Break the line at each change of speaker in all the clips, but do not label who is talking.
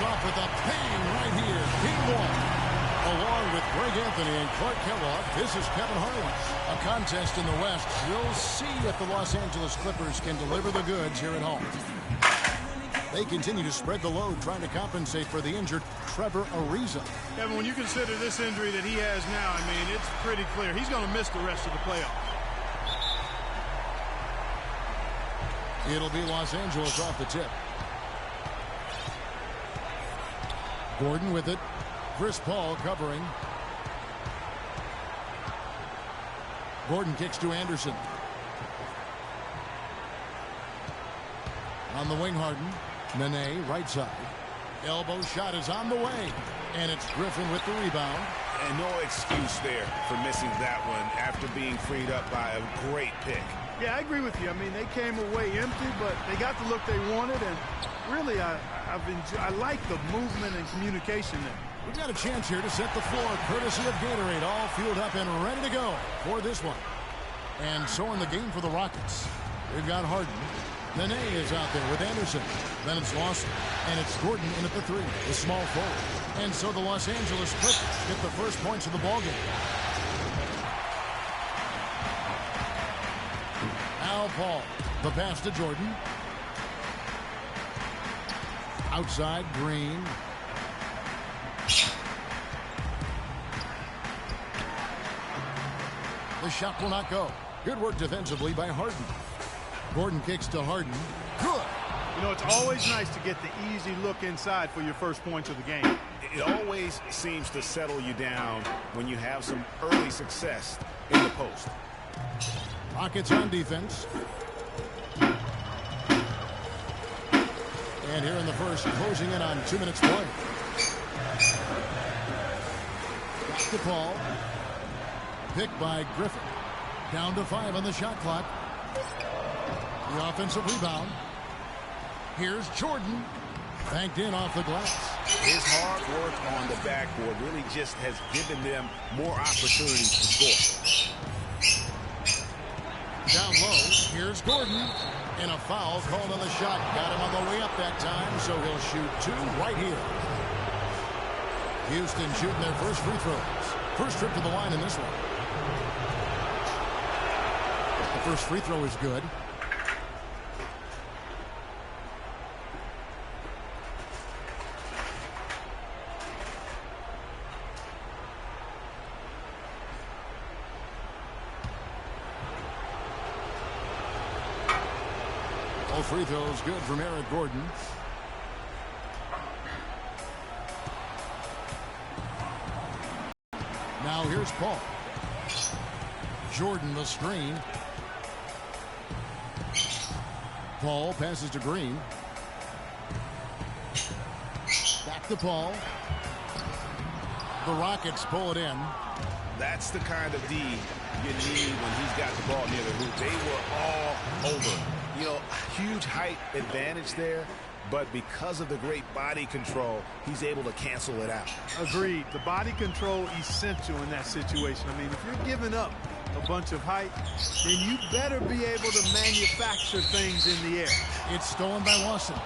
off with a ping right here. Ping one. Along with Greg Anthony and Clark Kellogg, this is Kevin Harlan. A contest in the West. We'll see if the Los Angeles Clippers can deliver the goods here at home. They continue to spread the load, trying to compensate for the injured Trevor Ariza.
Kevin, when you consider this injury that he has now, I mean, it's pretty clear he's going to miss the rest of the playoffs.
It'll be Los Angeles off the tip. Gordon with it. Chris Paul covering. Gordon kicks to Anderson. On the wing, Harden. Nene, right side. Elbow shot is on the way. And it's Griffin with the rebound.
And no excuse there for missing that one after being freed up by a great pick.
Yeah, I agree with you. I mean, they came away empty, but they got the look they wanted. And really, I like the movement and communication there.
We've got a chance here to set the floor, courtesy of Gatorade, all fueled up and ready to go for this one. And so in the game for the Rockets, we've got Harden. Nene is out there with Anderson. Then it's Lawson. And it's Gordon in at the three, the small forward. And so the Los Angeles Clippers get the first points of the ballgame. Al Paul, the pass to Jordan. Outside, Green. The shot will not go. Good work defensively by Harden. Gordon kicks to Harden. Good.
You know, it's always nice to get the easy look inside for your first points of the game.
It always seems to settle you down when you have some early success in the post.
Rockets on defense. And here in the first, closing in on 2 minutes play. Back to Paul. Picked by Griffin. Down to 5 on the shot clock. The offensive rebound. Here's Jordan. Banked in off the glass.
His hard work on the backboard really just has given them more opportunities to score.
Down low. Here's Gordon. And a foul called on the shot. Got him on the way up that time, so he'll shoot 2 right here. Houston shooting their first free throws. First trip to the line in this one. The first free throw is good. All free throws good from Eric Gordon. Now here's Paul. Jordan the screen. Paul passes to Green. Back to Paul. The Rockets pull it in.
That's the kind of D you need when he's got the ball near the hoop. They were all over. You know, huge height advantage there, but because of the great body control, he's able to cancel it out.
Agreed. The body control essential in that situation. I mean, if you're giving up a bunch of height, then you better be able to manufacture things in the air.
It's stolen by Lawson.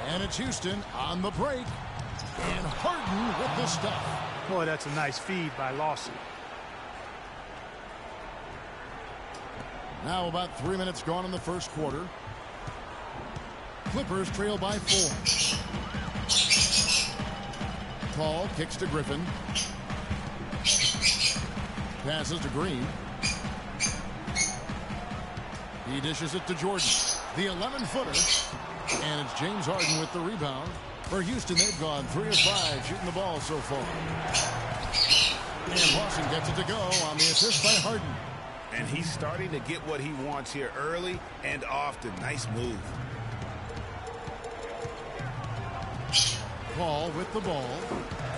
And it's Houston on the break. And Harden with the stuff.
Boy, that's a nice feed by Lawson.
Now about 3 minutes gone in the first quarter. Clippers trail by 4. Paul kicks to Griffin. Passes to Green. He dishes it to Jordan. The 11-footer. And it's James Harden with the rebound. For Houston, they've gone 3 of 5 shooting the ball so far. And Lawson gets it to go on the assist by Harden.
And he's starting to get what he wants here early and often. Nice move.
Paul with the ball.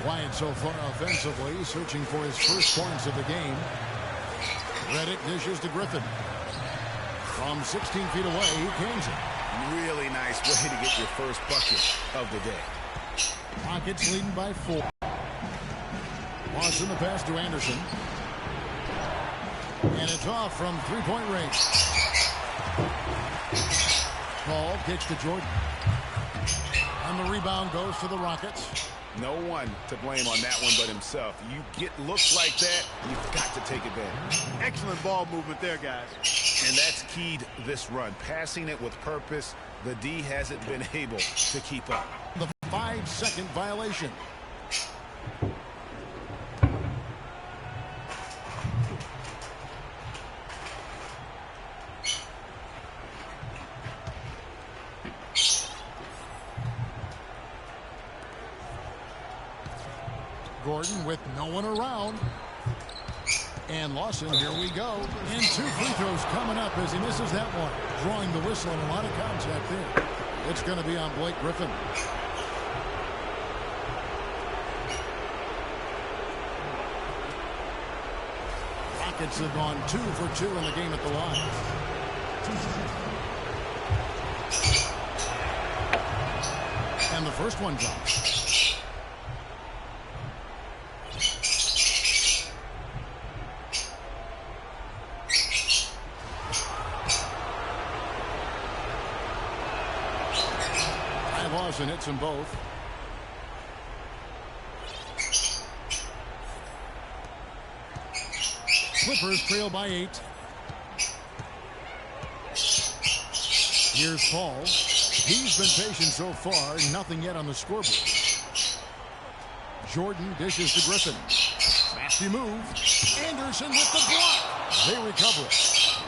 Quiet so far offensively, searching for his first points of the game. Redick dishes to Griffin. From 16 feet away, he cans it.
Really nice way to get your first bucket of the day.
Rockets leading by 4. Lawson the pass to Anderson. And it's off from three-point range. Paul kicks to Jordan. And the rebound goes to the Rockets.
No one to blame on that one but himself. You get looks like that, you've got to take advantage.
Excellent ball movement there, guys.
And that's keyed this run. Passing it with purpose. The D hasn't been able to keep up.
The 5-second violation. Gordon with no one around. And Lawson, here we go. And 2 free throws coming up as he misses that one. Drawing the whistle and a lot of contact there. It's going to be on Blake Griffin. Rockets have gone 2 for 2 in the game at the line. And the first one drops. And hits them both. Clippers trail by 8. Here's Paul. He's been patient so far. Nothing yet on the scoreboard. Jordan dishes to Griffin. Nasty move. Anderson with the block. They recover it.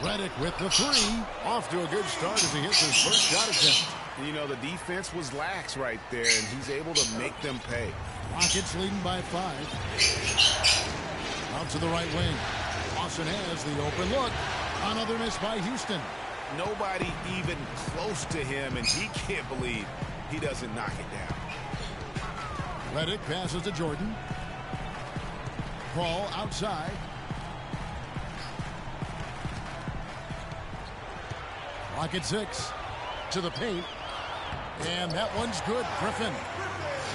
Redick with the 3. Off to a good start as he hits his first shot attempt.
You know, the defense was lax right there, and he's able to make them pay.
Rockets leading by 5. Out to the right wing. Lawson has the open look. Another miss by Houston.
Nobody even close to him, and he can't believe he doesn't knock it down.
Redick passes to Jordan. Paul outside. Rocket 6 to the paint. And that one's good.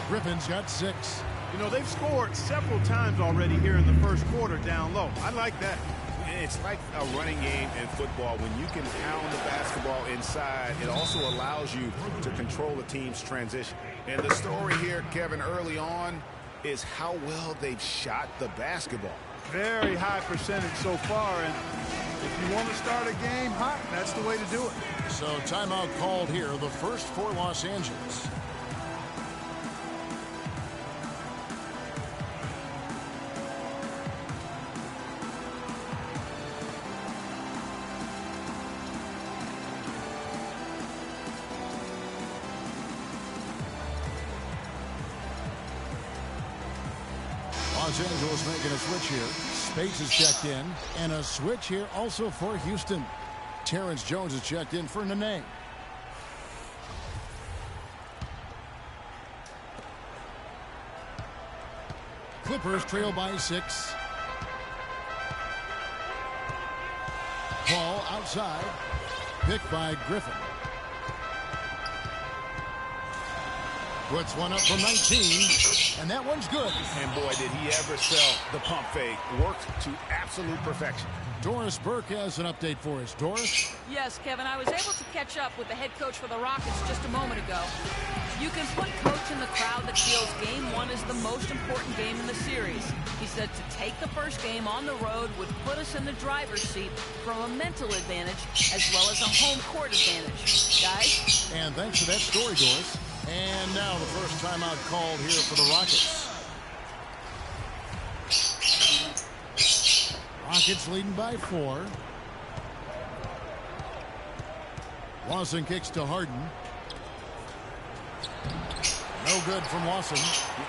Griffin's got 6.
You know, they've scored several times already here in the first quarter down low. I like that.
It's like a running game in football. When you can pound the basketball inside, it also allows you to control the team's transition. And the story here, Kevin, early on is how well they've shot the basketball.
Very high percentage so far, and if you want to start a game hot, that's the way to do it.
So timeout called here, the first for Los Angeles. Los Angeles making a switch here. Spates is checked in, and a switch here also for Houston. Terrence Jones is checked in for Nene. Clippers trail by 6. Paul outside. Picked by Griffin. Puts one up from 19. And that one's good.
And boy, did he ever sell the pump fake. Worked to absolute perfection.
Doris Burke has an update for us. Doris?
Yes, Kevin, I was able to catch up with the head coach for the Rockets just a moment ago. You can put coach in the crowd that feels game 1 is the most important game in the series. He said to take the first game on the road would put us in the driver's seat from a mental advantage as well as a home court advantage. Guys?
And thanks for that story, Doris. And now the first timeout called here for the Rockets. Rockets leading by 4. Lawson kicks to Harden. No good from Lawson.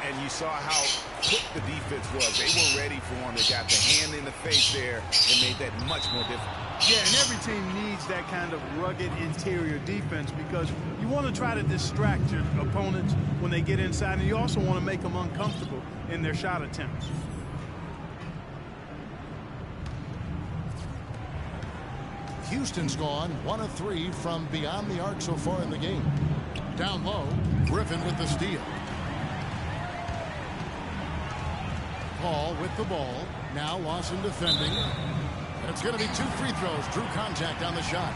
And you saw how quick the defense was. They were ready for him. They got the hand in the face there and made that much more difficult.
Yeah, and every team needs that kind of rugged interior defense because you want to try to distract your opponents when they get inside, and you also want to make them uncomfortable in their shot attempts.
Houston's gone 1 of 3 from beyond the arc so far in the game. Down low, Griffin with the steal. Paul with the ball. Now Lawson defending. And it's going to be 2 free throws. Drew contact on the shot.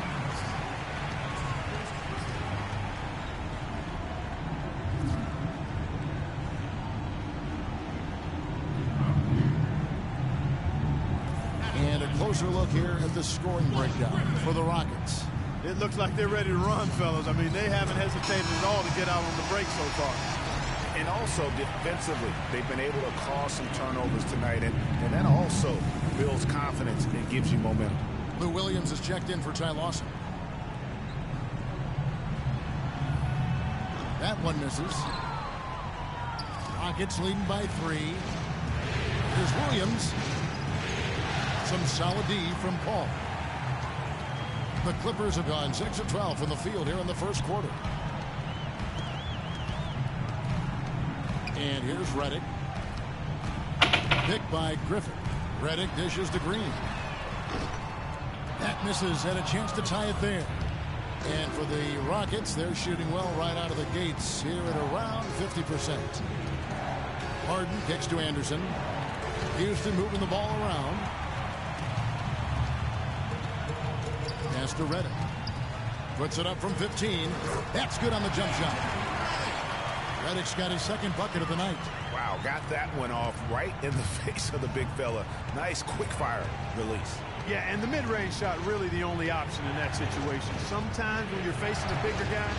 closer look here at the scoring breakdown for the Rockets.
It looks like they're ready to run, fellas. I mean, they haven't hesitated at all to get out on the break so far.
And also defensively, they've been able to cause some turnovers tonight, and that also builds confidence and gives you momentum.
Lou Williams is checked in for Ty Lawson. That one misses. Rockets leading by 3. Here's Williams. Some solid D from Paul. The Clippers have gone 6 of 12 from the field here in the first quarter. And here's Redick. Picked by Griffin. Redick dishes to Green. That misses, had a chance to tie it there. And for the Rockets, they're shooting well right out of the gates here at around 50%. Harden kicks to Anderson. Houston moving the ball around. Pass to Redick. Puts it up from 15. That's good on the jump shot. Redick's got his second bucket of the night.
Wow, got that one off right in the face of the big fella. Nice quick fire release.
Yeah, and the mid-range shot really the only option in that situation. Sometimes when you're facing a bigger guy,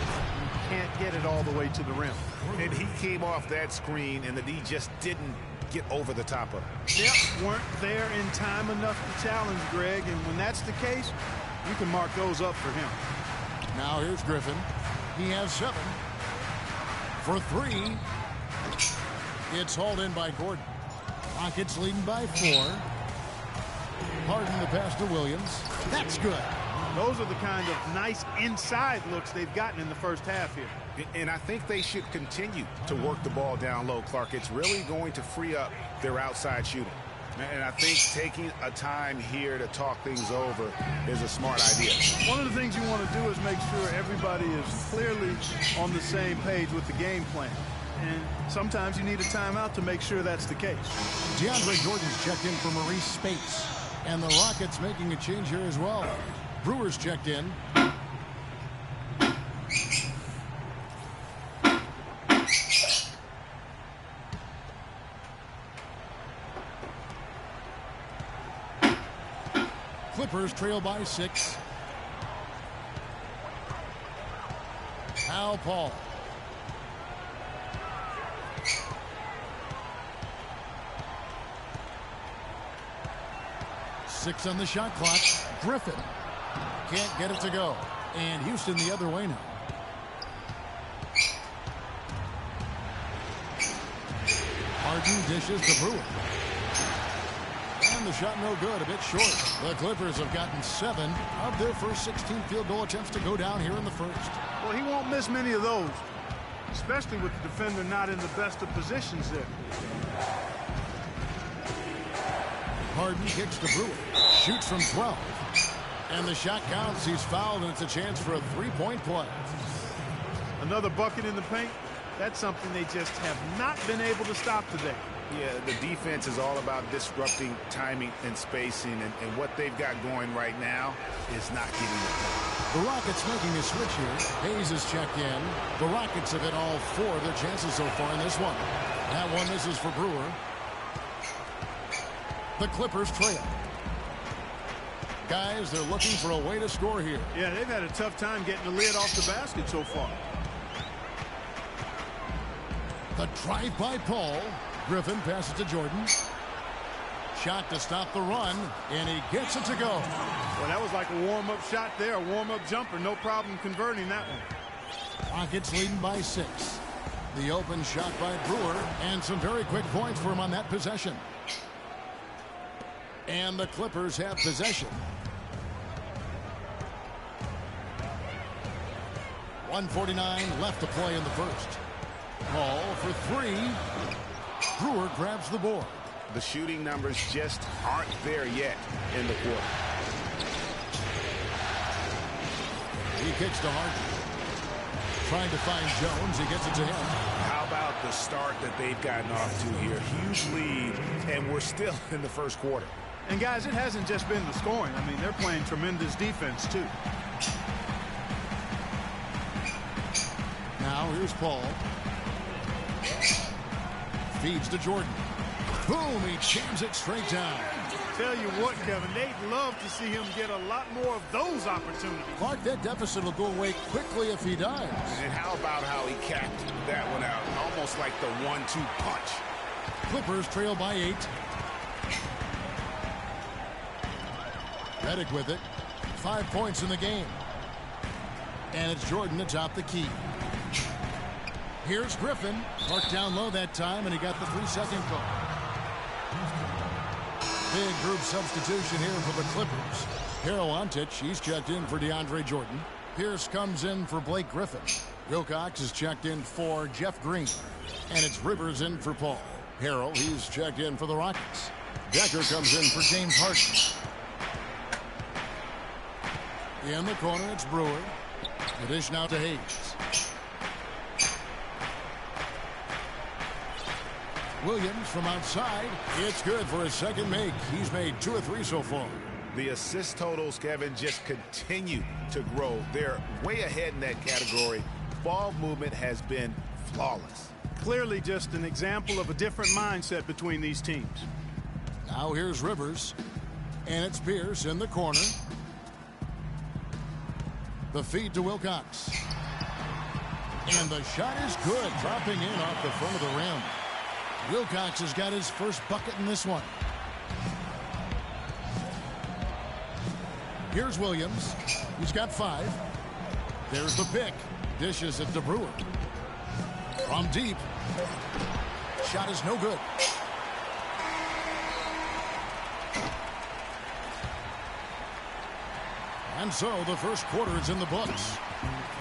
you can't get it all the way to the rim.
And he came off that screen, and the D just didn't get over the top of it.
Yep, weren't there in time enough to challenge Greg, and when that's the case, you can mark those up for him.
Now here's Griffin. He has 7. For 3. It's hauled in by Gordon. Rockets leading by 4. Harden the pass to Williams. That's good.
Those are the kind of nice inside looks they've gotten in the first half here.
And I think they should continue to work the ball down low, Clark. It's really going to free up their outside shooting. And I think taking a time here to talk things over is a smart idea.
One of the things you want to do is make sure everybody is clearly on the same page with the game plan. And sometimes you need a timeout to make sure that's the case.
DeAndre Jordan's checked in for Maurice Spates. And the Rockets making a change here as well. Brewer's checked in. Clippers trail by 6. Al Paul. Six on the shot clock. Griffin can't get it to go. And Houston the other way now. Harden dishes to Brewer. And the shot no good, a bit short. The Clippers have gotten 7 of their first 16 field goal attempts to go down here in the first.
Well, he won't miss many of those, especially with the defender not in the best of positions there.
Harden kicks to Brewer. Shoots from 12. And the shot counts. He's fouled, and it's a chance for a 3-point play.
Another bucket in the paint. That's something they just have not been able to stop today.
Yeah, the defense is all about disrupting timing and spacing, and what they've got going right now is not getting it done.
The Rockets making a switch here. Hayes is checked in. The Rockets have hit all 4 of their chances so far in this one. That one misses for Brewer. The Clippers trail. Guys, they're looking for a way to score here.
Yeah, they've had a tough time getting the lid off the basket so far.
The drive by Paul. Griffin passes to Jordan. Shot to stop the run, and he gets it to go.
Well, that was like a warm-up shot there, a warm-up jumper. No problem converting that one.
Rockets leading by 6. The open shot by Brewer, and some very quick points for him on that possession. And the Clippers have possession. 1:49 left to play in the first. Paul for 3. Brewer grabs the board.
The shooting numbers just aren't there yet in the quarter.
He kicks to Harden. Trying to find Jones. He gets it to him.
How about the start that they've gotten off to here? Huge lead, and we're still in the first quarter.
And, guys, it hasn't just been the scoring. I mean, they're playing tremendous defense, too.
Now here's Paul. Feeds to Jordan. Boom, he jams it straight down.
Tell you what, Kevin, they'd love to see him get a lot more of those opportunities.
Clark, that deficit will go away quickly if he does.
And how about how he capped that one out? Almost like the 1-2 punch.
Clippers trail by 8. Redick with it. 5 points in the game. And it's Jordan atop the key. Here's Griffin. Clark down low that time, and he got the 3-second call. Big group substitution here for the Clippers. Harold Antich, he's checked in for DeAndre Jordan. Pierce comes in for Blake Griffin. Wilcox is checked in for Jeff Green. And it's Rivers in for Paul. Harold, he's checked in for the Rockets. Decker comes in for James Harden. In the corner, it's Brewer. The dish now to Hayes. Williams from outside. It's good for his second make. He's made 2 of 3 so far.
The assist totals, Kevin, just continue to grow. They're way ahead in that category. Ball movement has been flawless.
Clearly just an example of a different mindset between these teams.
Now here's Rivers. And it's Pierce in the corner. The feed to Wilcox. And the shot is good, dropping in off the front of the rim. Wilcox has got his first bucket in this one. Here's Williams. He's got 5. There's the pick. Dishes it to Brewer. From deep. Shot is no good. And so the first quarter is in the books.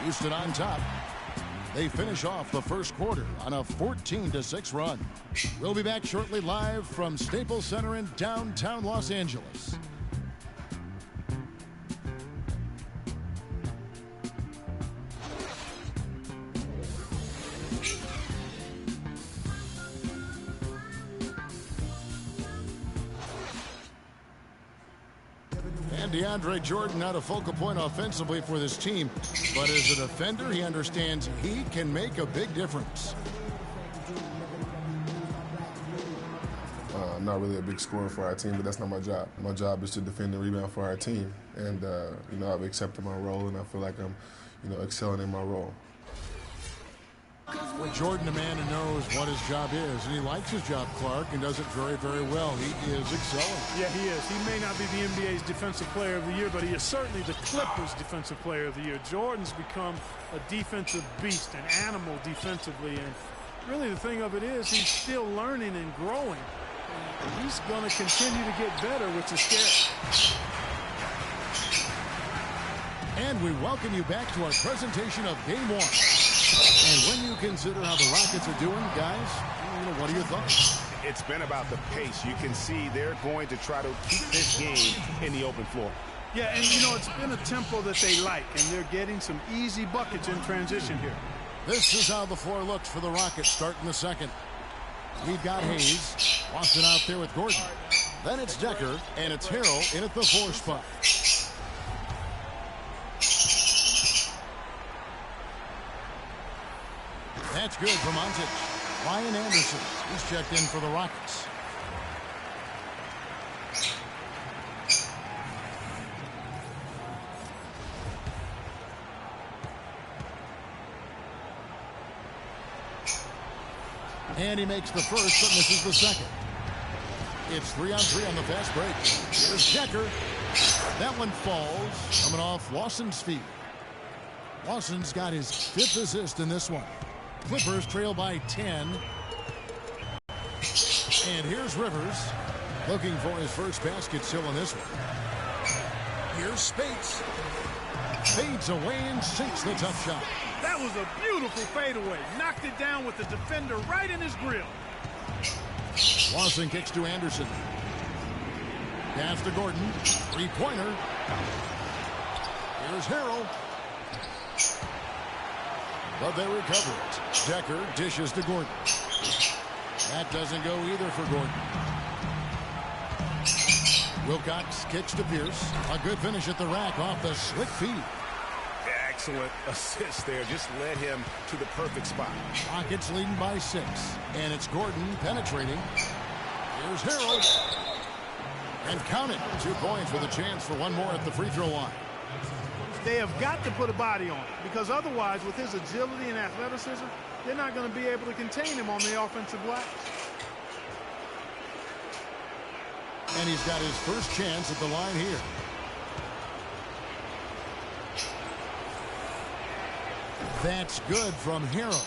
Houston on top. They finish off the first quarter on a 14-6 run. We'll be back shortly live from Staples Center in downtown Los Angeles. And DeAndre Jordan not a focal point offensively for this team, but as a defender, he understands he can make a big difference.
I'm not really a big scorer for our team, but that's not my job. My job is to defend and rebound for our team. And, I've accepted my role, and I feel like I'm, excelling in my role.
Well, Jordan, a man who knows what his job is, and he likes his job, Clark, and does it very, very well. He is excelling.
Yeah, he is. He may not be the NBA's Defensive Player of the Year, but he is certainly the Clippers' Defensive Player of the Year. Jordan's become a defensive beast, an animal defensively, and really the thing of it is he's still learning and growing. And he's going to continue to get better, which is scary.
And we welcome you back to our presentation of Game 1. And when you consider how the Rockets are doing, guys, what are your thoughts?
It's been about the pace. You can see they're going to try to keep this game in the open floor.
Yeah, and it's been a tempo that they like, and they're getting some easy buckets in transition here.
This is how the floor looks for the Rockets starting the second. We've got Hayes. Boston out there with Gordon. Then it's Decker, and it's Harrell in at the 4 spot. That's good from Antich. Ryan Anderson, he's checked in for the Rockets. And he makes the first, but misses the second. It's 3-on-3 on the fast break. Here's Decker. That one falls, coming off Lawson's feet. Lawson's got his 5th assist in this one. Clippers trail by 10. And here's Rivers looking for his first basket still in this one. Here's Spates. Fades away and sinks the tough shot.
That was a beautiful fadeaway. Knocked it down with the defender right in his grill.
Lawson kicks to Anderson. Pass to Gordon. 3-pointer. Here's Harrell. But they recover it. Decker dishes to Gordon. That doesn't go either for Gordon. Wilcox kicks to Pierce. A good finish at the rack off the slick feed.
Excellent assist there. Just led him to the perfect spot.
Rockets leading by 6. And it's Gordon penetrating. Here's Harrell. And count it. 2 points with a chance for one more at the free throw line.
They have got to put a body on it, because otherwise, with his agility and athleticism, they're not going to be able to contain him on the offensive glass.
And he's got his first chance at the line here. That's good from Harrell.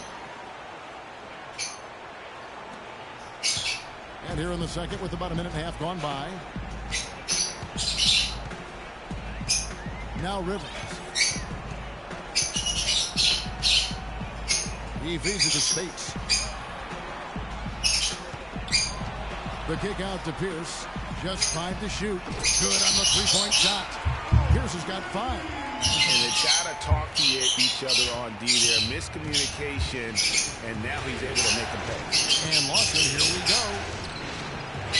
And here in the second with about a minute and a half gone by. Now Rivers. He feeds it to Spates. The kick out to Pierce. Just 5 to shoot. Good on the three-point shot. Pierce has got 5.
And they got to talk to each other on D there. Miscommunication, and now he's able to make them pay.
And Lawson, here we go.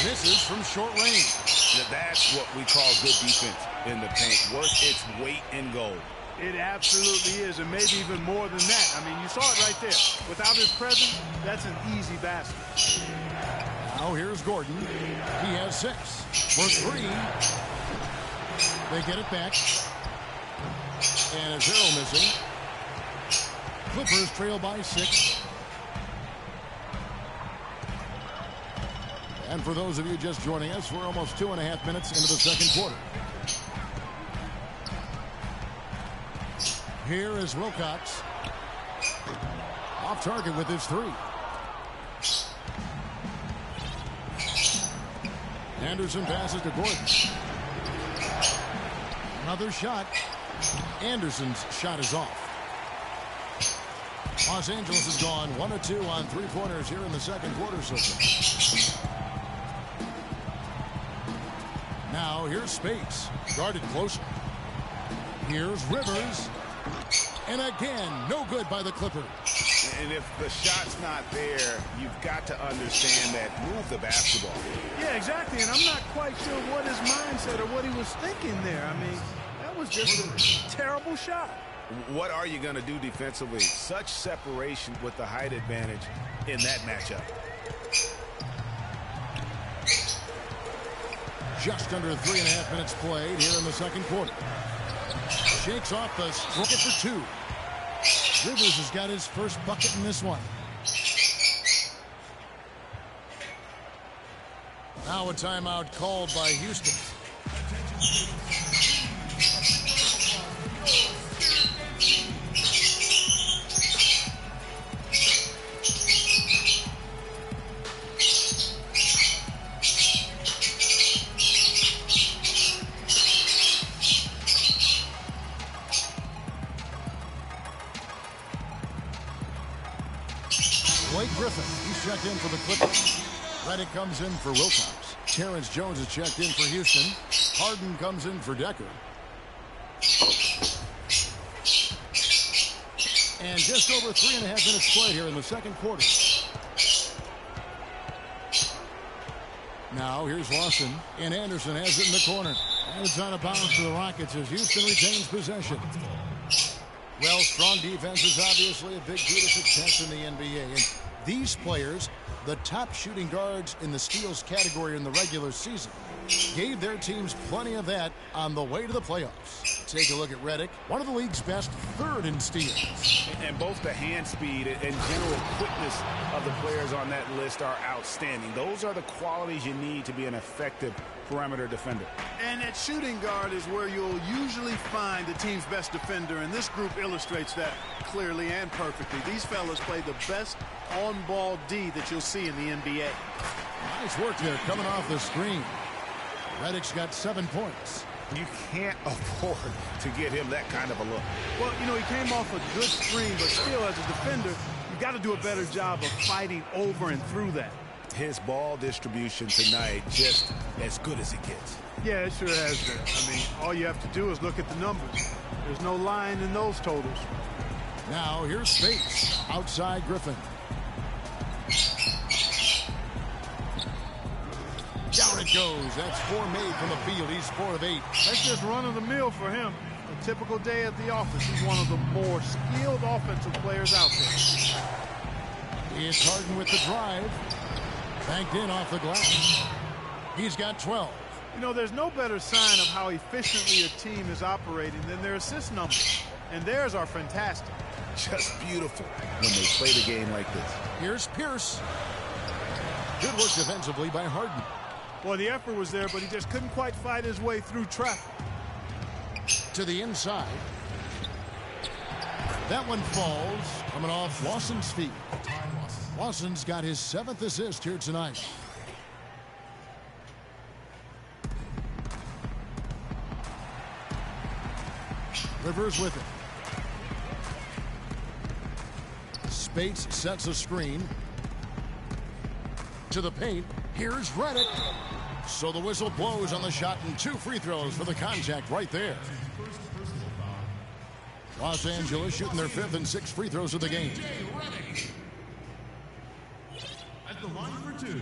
Misses from short range.
Now that's what we call good defense in the paint. Worth its weight in gold.
It absolutely is, and maybe even more than that. I mean, you saw it right there. Without his presence, that's an easy basket.
Now here's Gordon. He has 6 for 3. They get it back. And it's Harrell missing. Clippers trail by 6. And for those of you just joining us, we're almost 2.5 minutes into the second quarter. Here is Wilcox. Off target with his 3. Anderson passes to Gordon. Another shot. Anderson's shot is off. Los Angeles has gone 1 of 2 on 3-pointers here in the second quarter so far. Now here's Spates. Guarded closer. Here's Rivers. And again, no good by the Clippers.
And if the shot's not there, you've got to understand that. Move the basketball.
Yeah, exactly. And I'm not quite sure what his mindset or what he was thinking there. I mean, that was just a terrible shot.
What are you going to do defensively? Such separation with the height advantage in that matchup.
Just under 3.5 minutes played here in the second quarter. Shakes off the stroke it for 2. Rivers has got his first bucket in this one. Now a timeout called by Houston. Checked in for the Clippers. Redick comes in for Wilcox. Terrence Jones is checked in for Houston. Harden comes in for Decker. And just over 3.5 minutes played here in the second quarter. Now here's Lawson, and Anderson has it in the corner. And it's out of bounds to the Rockets as Houston retains possession. Well, strong defense is obviously a big key to success in the NBA. And these players, the top shooting guards in the steals category in the regular season, gave their teams plenty of that on the way to the playoffs. Take a look at Redick, one of the league's best, 3rd in steals.
And both the hand speed and general quickness of the players on that list are outstanding. Those are the qualities you need to be an effective perimeter defender.
And at shooting guard is where you'll usually find the team's best defender, and this group illustrates that clearly and perfectly. These fellas play the best on-ball D that you'll see in the NBA.
Nice work there coming off the screen. Redick's got 7 points.
You can't afford to get him that kind of a look.
Well, you know, he came off a good screen, but still, as a defender, you've got to do a better job of fighting over and through that.
His ball distribution tonight just as good as it gets.
Yeah, it sure has been. I mean, all you have to do is look at the numbers. There's no lying in those totals.
Now here's Spates outside Griffin. Down it goes. That's 4 made from the field. He's 4 of 8.
That's just run of the mill for him. A typical day at the office. He's one of the more skilled offensive players out there.
It's Harden with the drive. Banked in off the glass. He's got 12.
You know, there's no better sign of how efficiently a team is operating than their assist numbers. And theirs are fantastic.
Just beautiful when they play the game like this.
Here's Pierce. Good work defensively by Harden.
Well, the effort was there, but he just couldn't quite fight his way through traffic.
To the inside. That one falls, coming off Lawson's feet. Lawson's got his 7th assist here tonight. Rivers with it. Spates sets a screen. To the paint. Here's Redick. So the whistle blows on the shot and 2 free throws for the contact right there. Los Angeles shooting their 5th and 6th free throws of the game.
At the line for 2.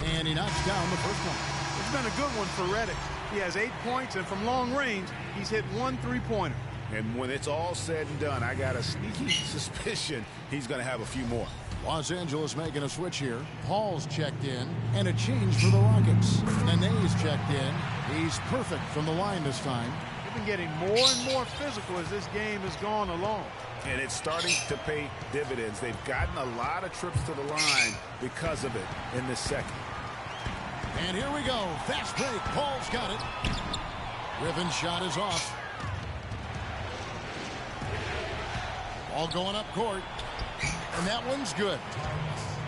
And he knocks down the first one.
It's been a good one for Redick. He has 8 points, and from long range, he's hit 1 3-pointer.
And when it's all said and done, I got a sneaky suspicion he's going to have a few more.
Los Angeles making a switch here. Paul's checked in, and a change for the Rockets. Nene's checked in. He's perfect from the line this time.
They've been getting more and more physical as this game has gone along.
And it's starting to pay dividends. They've gotten a lot of trips to the line because of it in this second.
And here we go. Fast break. Paul's got it. Griffin's shot is off. Ball going up court. And that one's good.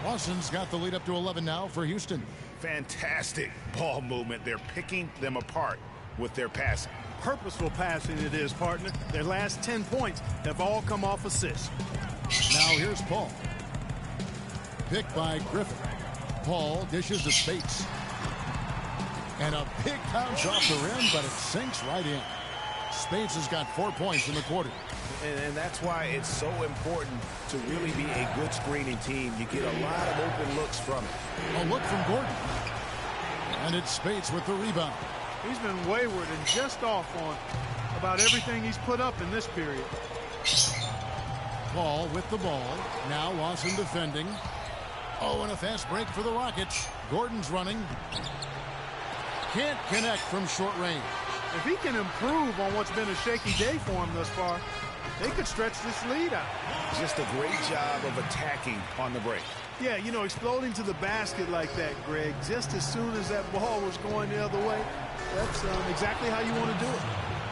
Lawson's got the lead up to 11 now for Houston.
Fantastic ball movement. They're picking them apart with their passing.
Purposeful passing it is, partner. Their last 10 points have all come off assists.
Now here's Paul. Picked by Griffin. Paul dishes to Spates. And a big bounce off the rim, but it sinks right in. Spates has got 4 points in the quarter.
And that's why it's so important to really be a good screening team. You get a lot of open looks from it.
A look from Gordon. And it's Spates with the rebound.
He's been wayward and just off on about everything he's put up in this period.
Paul with the ball. Now Lawson defending. Oh, and a fast break for the Rockets. Gordon's running. Can't connect from short range.
If he can improve on what's been a shaky day for him thus far, they could stretch this lead out.
Just a great job of attacking on the break.
Yeah, you know, exploding to the basket like that, Greg, just as soon as that ball was going the other way, that's exactly how you want to do it.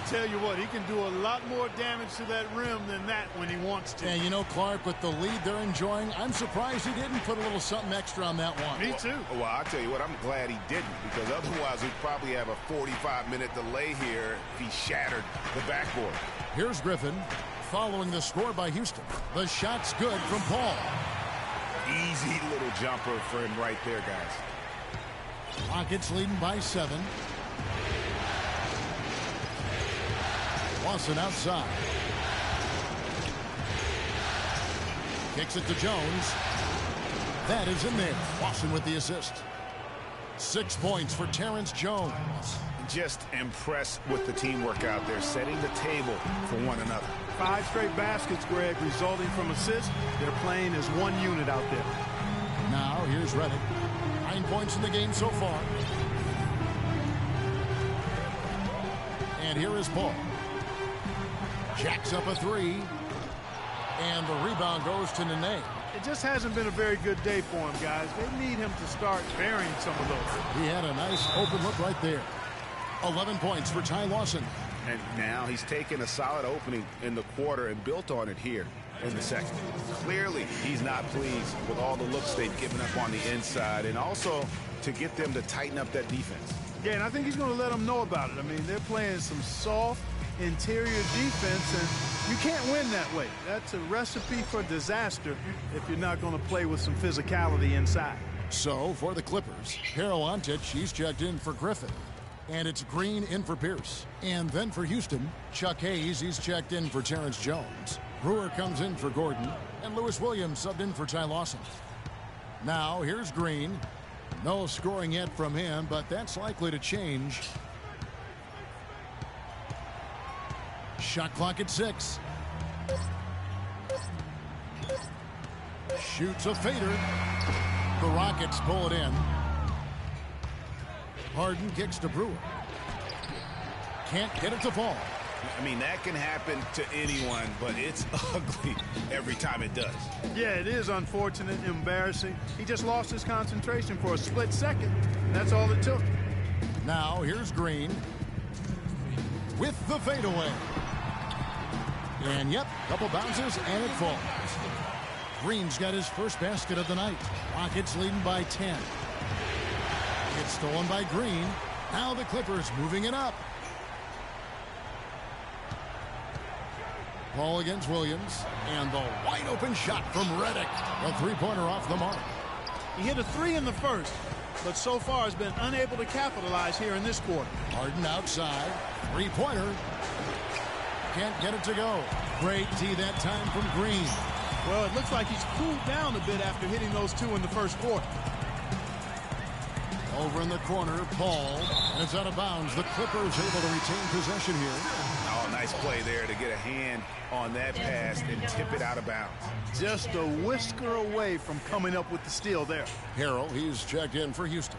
Tell you what, he can do a lot more damage to that rim than that when he wants to.
And you know, Clark, with the lead they're enjoying, I'm surprised he didn't put a little something extra on that one.
Me too.
Well, I'll tell you what, I'm glad he didn't, because otherwise we'd probably have a 45-minute delay here if he shattered the backboard.
Here's Griffin following the score by Houston. The shot's good from Paul.
Easy little jumper for him right there, guys.
Rockets leading by 7. Lawson outside. Kicks it to Jones. That is in there. Lawson with the assist. 6 points for Terrence Jones.
Just impressed with the teamwork out there, setting the table for one another.
5 straight baskets, Greg, resulting from assists. They're playing as one unit out there.
Now here's Redick. 9 points in the game so far. And here is Paul. Jacks up a 3. And the rebound goes to Nene.
It just hasn't been a very good day for him, guys. They need him to start burying some of those.
He had a nice open look right there. 11 points for Ty Lawson.
And now he's taken a solid opening in the quarter and built on it here in the second. Clearly, he's not pleased with all the looks they've given up on the inside, and also to get them to tighten up that defense.
Yeah, and I think he's going to let them know about it. I mean, they're playing some soft interior defense, and you can't win that way. That's a recipe for disaster if you're not going to play with some physicality inside.
So, for the Clippers, Harold Antich, he's checked in for Griffin. And it's Green in for Pierce. And then for Houston, Chuck Hayes, he's checked in for Terrence Jones. Brewer comes in for Gordon. And Lewis Williams subbed in for Ty Lawson. Now, here's Green. No scoring yet from him, but that's likely to change. Shot clock at 6. Shoots a fader. The Rockets pull it in. Harden kicks to Brewer. Can't get it to fall.
I mean, that can happen to anyone, but it's ugly every time it does.
Yeah, it is unfortunate and embarrassing. He just lost his concentration for a split second. That's all it took.
Now here's Green with the fadeaway. And yep, couple bounces and it falls. Green's got his first basket of the night. Rockets leading by 10. It's stolen by Green. Now the Clippers moving it up. Ball against Williams. And the wide open shot from Redick. A three-pointer off the mark.
He hit a three in the first, but so far has been unable to capitalize here in this quarter.
Harden outside. Three-pointer. Can't get it to go. Great D that time from Green.
Well, it looks like he's cooled down a bit after hitting those two in the first quarter.
Over in the corner, Paul. And it's out of bounds. The Clippers able to retain possession here.
Oh, nice play there to get a hand on that pass and tip it out of bounds.
Just a whisker away from coming up with the steal there.
Harrell, he's checked in for Houston.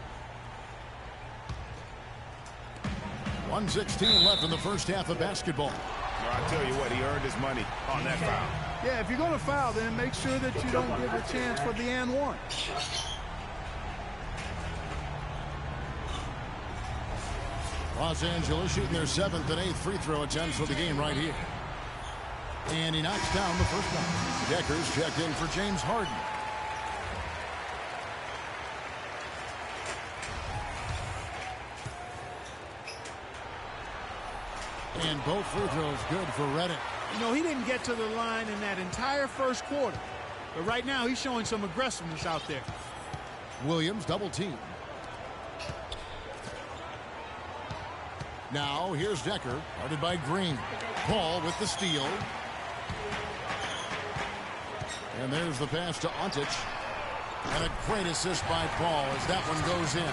1:16 left in the first half of basketball.
Well, I tell you what, he earned his money on that foul.
Yeah, if you're going to foul, then make sure that you don't give a chance for the and one.
Los Angeles shooting their 7th and 8th free throw attempts for the game right here. And he knocks down the first one. Decker's checked in for James Harden. And both free throws good for Redick.
You know, he didn't get to the line in that entire first quarter. But right now, he's showing some aggressiveness out there.
Williams double team. Now here's Decker, guarded by Green. Paul with the steal. And there's the pass to Ontic. And a great assist by Paul as that one goes in.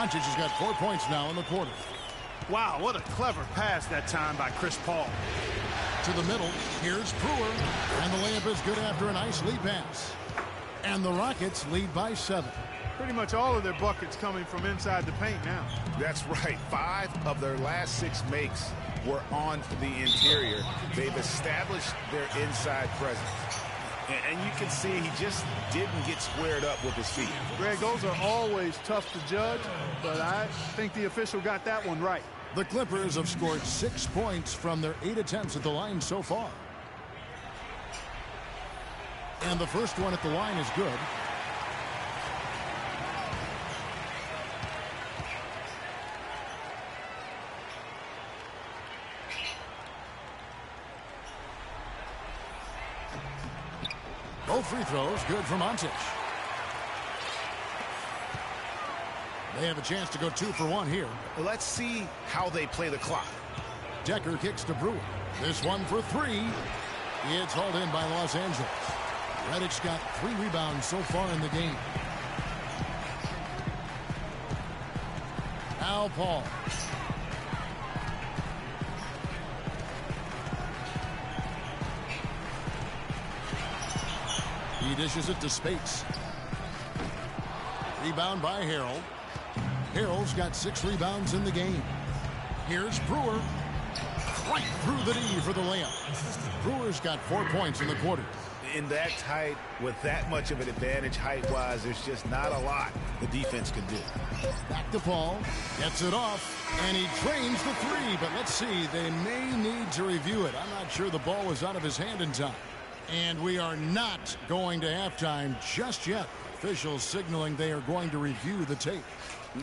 Ontic has got 4 points now in the quarter.
Wow, what a clever pass that time by Chris Paul.
To the middle, here's Brewer. And the layup is good after a nice lead pass. And the Rockets lead by 7.
Pretty much all of their buckets coming from inside the paint now.
That's right. 5 of their last 6 makes were on the interior. They've established their inside presence. And you can see he just didn't get squared up with his feet.
Greg, those are always tough to judge, but I think the official got that one right.
The Clippers have scored 6 points from their 8 attempts at the line so far. And the first one at the line is good. Both free throws good from Ontic. They have a chance to go 2 for 1 here.
Let's see how they play the clock.
Decker kicks to Brewer. This one for 3. It's hauled in by Los Angeles. Redick's got 3 rebounds so far in the game. Now Paul. He dishes it to Spates. Rebound by Harrell. Harrell's got 6 rebounds in the game. Here's Brewer. Right through the D for the layup. Brewer's got 4 points in the quarter.
In that tight, with that much of an advantage height-wise, there's just not a lot the defense can do.
Back to Paul. Gets it off. And he drains the 3. But let's see. They may need to review it. I'm not sure the ball was out of his hand in time. And we are not going to halftime just yet. Officials signaling they are going to review the tape.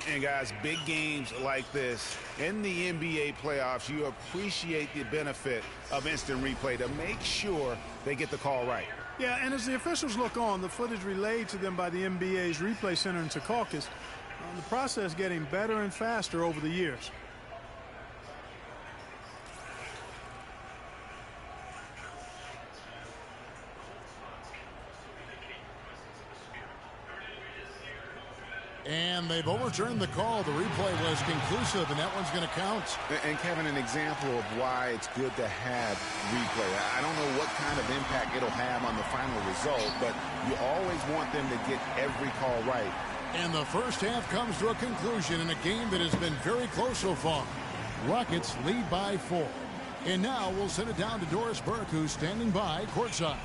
And guys, big games like this in the NBA playoffs, you appreciate the benefit of instant replay to make sure they get the call right.
Yeah, and as the officials look on, the footage relayed to them by the NBA's replay center in Secaucus, the process getting better and faster over the years.
And they've overturned the call. The replay was conclusive, and that one's going to count.
And, Kevin, an example of why it's good to have replay. I don't know what kind of impact it'll have on the final result, but you always want them to get every call right.
And the first half comes to a conclusion in a game that has been very close so far. Rockets lead by 4. And now we'll send it down to Doris Burke, who's standing by courtside.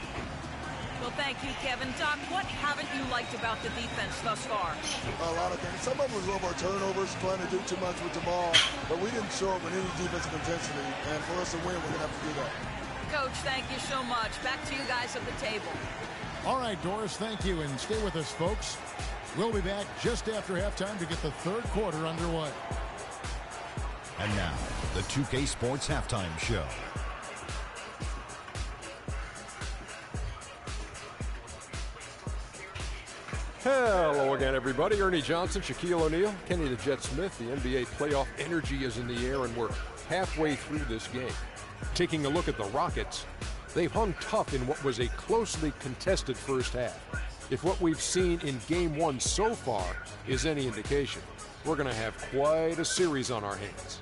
Well, thank you, Kevin. Doc, what haven't you liked about the defense thus far?
A lot of things. Some of it was a little more turnovers, trying to do too much with the ball, but we didn't show up with any defensive intensity, and for us to win, we're going to have to do that.
Coach, thank you so much. Back to you guys at the table.
All right, Doris, thank you, and stay with us, folks. We'll be back just after halftime to get the third quarter underway.
And now, the 2K Sports Halftime Show.
Hello again, everybody. Ernie Johnson, Shaquille O'Neal, Kenny the Jet Smith. The NBA playoff energy is in the air, and we're halfway through this game. Taking a look at the Rockets, they've hung tough in what was a closely contested first half. If what we've seen in Game 1 so far is any indication, we're going to have quite a series on our hands.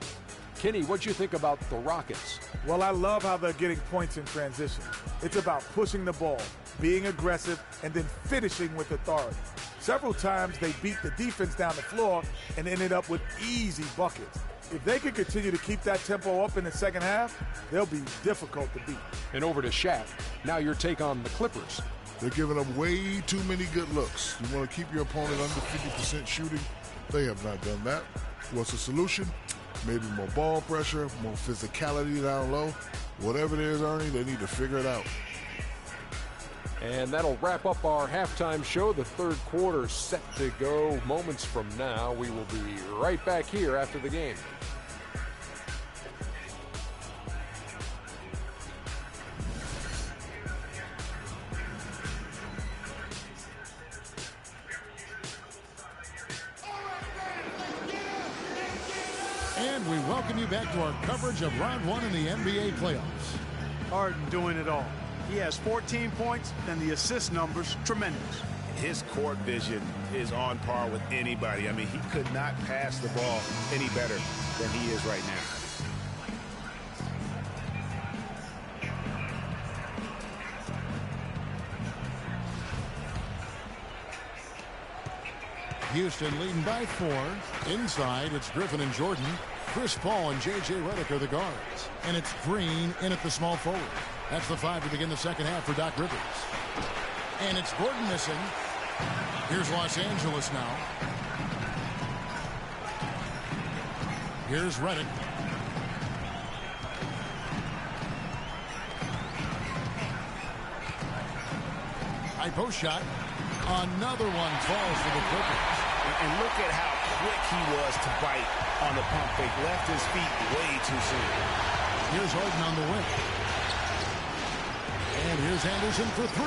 Kenny, what'd you think about the Rockets?
Well, I love how they're getting points in transition. It's about pushing the ball, being aggressive, and then finishing with authority. Several times they beat the defense down the floor and ended up with easy buckets. If they can continue to keep that tempo up in the second half, they'll be difficult to beat.
And over to Shaq. Now your take on the Clippers.
They're giving up way too many good looks. You want to keep your opponent under 50% shooting? They have not done that. What's the solution? Maybe more ball pressure, more physicality down low. Whatever it is, Ernie, they need to figure it out.
And that'll wrap up our halftime show. The third quarter set to go moments from now. We will be right back here after the game.
And we welcome you back to our coverage of round 1 in the NBA playoffs.
Harden doing it all. He has 14 points, and the assist numbers tremendous.
His court vision is on par with anybody. I mean, he could not pass the ball any better than he is right now.
Houston leading by 4. Inside, it's Griffin and Jordan. Chris Paul and J.J. Redick are the guards. And it's Green in at the small forward. That's the 5 to begin the second half for Doc Rivers. And it's Gordon missing. Here's Los Angeles now. Here's Redick. High post shot. Another one falls for the Clippers.
And look at how quick he was to bite on the pump fake. Left his feet way too soon.
Here's Harden on the wing. And here's Anderson for 3.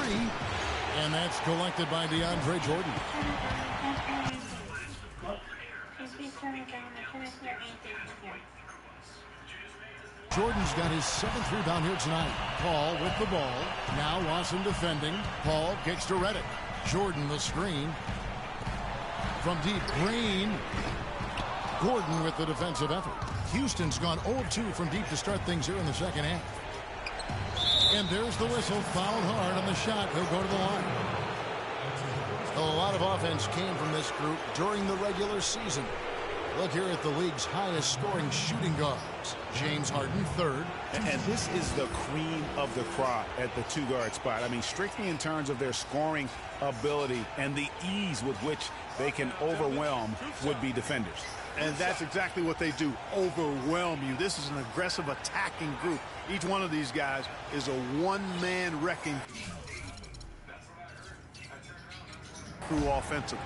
And that's collected by DeAndre Jordan. Jordan's got his 7th rebound here tonight. Paul with the ball. Now Lawson defending. Paul kicks to Redick. Jordan the screen. From deep, Green. Gordon with the defensive effort. Houston's gone 0-2 from deep to start things here in the second half. And there's the whistle. Fouled hard on the shot. He'll go to the line. A lot of offense came from this group during the regular season. Look here at the league's highest scoring shooting guards. James Harden, 3rd.
And this is the cream of the crop at the 2-guard spot. I mean, strictly in terms of their scoring ability and the ease with which they can overwhelm would-be defenders.
And that's exactly what they do, overwhelm you. This is an aggressive attacking group. Each one of these guys is a one-man wrecking crew offensively.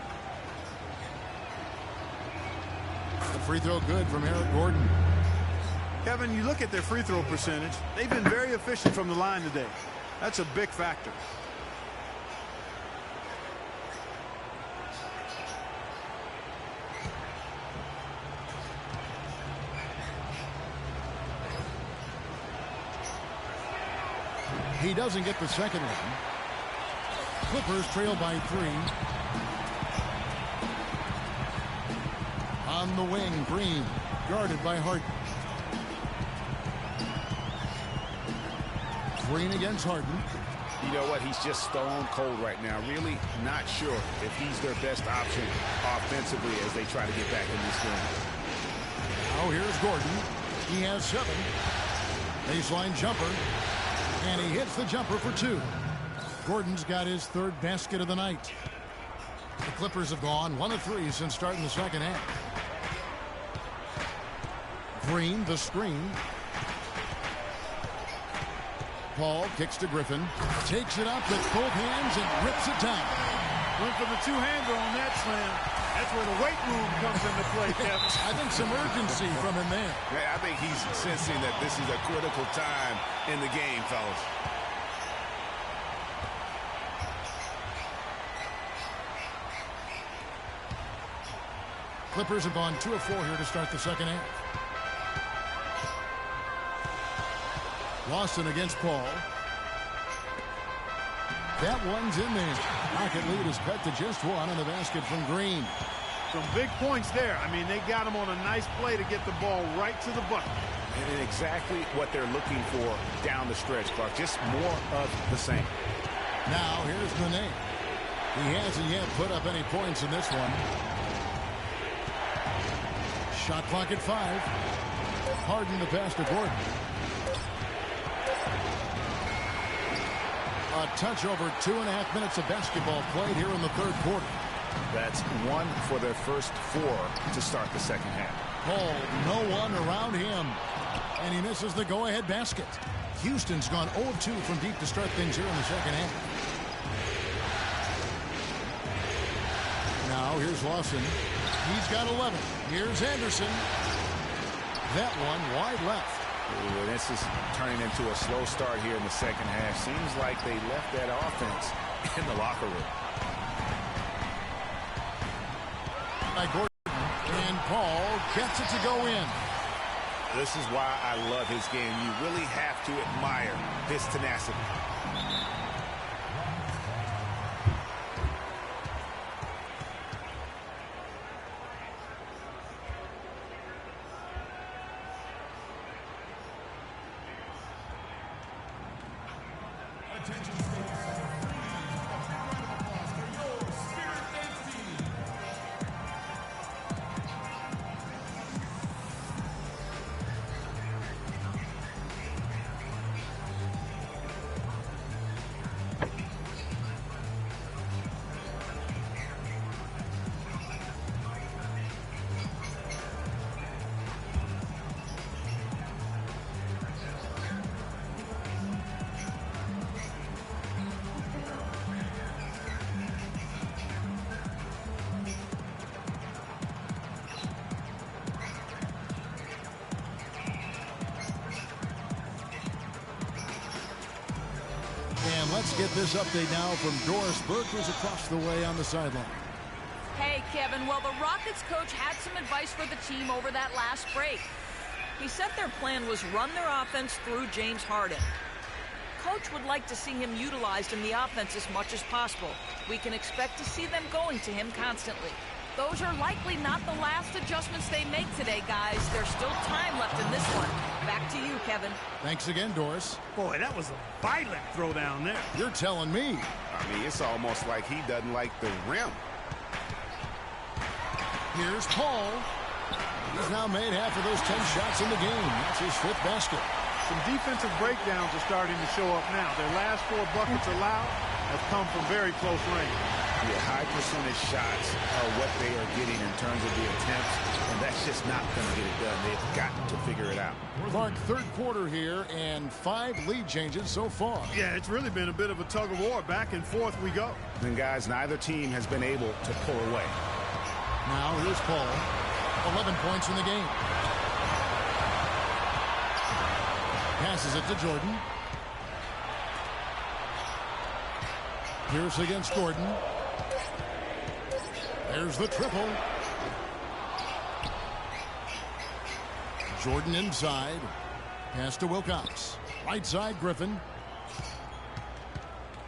The free throw good from Eric Gordon.
Kevin, you look at their free throw percentage. They've been very efficient from the line today. That's a big factor.
He doesn't get the second one. Clippers trail by 3. On the wing, Green, guarded by Harden. Green against Harden.
You know what? He's just stone cold right now. Really not sure if he's their best option offensively as they try to get back in this game.
Now here's Gordon. He has 7. Baseline jumper. And he hits the jumper for 2. Gordon's got his 3rd basket of the night. The Clippers have gone 1 of 3 since starting the second half. Green, the screen. Paul kicks to Griffin. Takes it up with both hands and rips it down.
Went for the two-hander on that slam. That's where the weight room comes into play, Kevin.
I think some urgency from him there.
Yeah, I think he's sensing that this is a critical time in the game, fellas.
Clippers have gone 2 of 4 here to start the second half. Lawson against Paul. That one's in there. Rocket lead is cut to just 1 on the basket from Green.
Some big points there. I mean, they got him on a nice play to get the ball right to the bucket.
And exactly what they're looking for down the stretch, Clark. Just more of the same.
Now here's Nene. He hasn't yet put up any points in this one. Shot clock at 5. Harden the pass to Gordon. A touch over 2.5 minutes of basketball played here in the 3rd quarter.
That's 1 for their first 4 to start the second half.
Paul, no one around him. And he misses the go-ahead basket. Houston's gone 0 of 2 from deep to start things here in the second half. Now here's Lawson. He's got 11. Here's Anderson. That one wide left.
Ooh, this is turning into a slow start here in the second half. Seems like they left that offense in the locker room.
By Gordon, and Paul gets it to go in.
This is why I love his game. You really have to admire his tenacity.
Let's get this update now from Doris Burke, who's across the way on the sideline.
Hey, Kevin. Well, the Rockets coach had some advice for the team over that last break. He said their plan was run their offense through James Harden. Coach would like to see him utilized in the offense as much as possible. We can expect to see them going to him constantly. Those are likely not the last adjustments they make today, guys. There's still time left in this one. Back to you, Kevin.
Thanks again, Doris.
Boy, that was a violent throw down there.
You're telling me.
I mean, it's almost like he doesn't like the rim.
Here's Paul. He's now made half of those 10 shots in the game. That's his 5th basket.
Some defensive breakdowns are starting to show up now. Their last 4 buckets allowed have come from very close range.
Yeah, high percentage shots are what they are getting in terms of the attempts, and that's just not going to get it done. They've got to figure it out.
Clark, 3rd quarter here, and 5 lead changes so far.
Yeah, it's really been a bit of a tug of war. Back and forth we go.
And guys, neither team has been able to pull away.
Now here's Paul. 11 points in the game. Passes it to Jordan. Pierce against Gordon. There's the triple. Jordan inside. Pass to Wilcox. Right side, Griffin.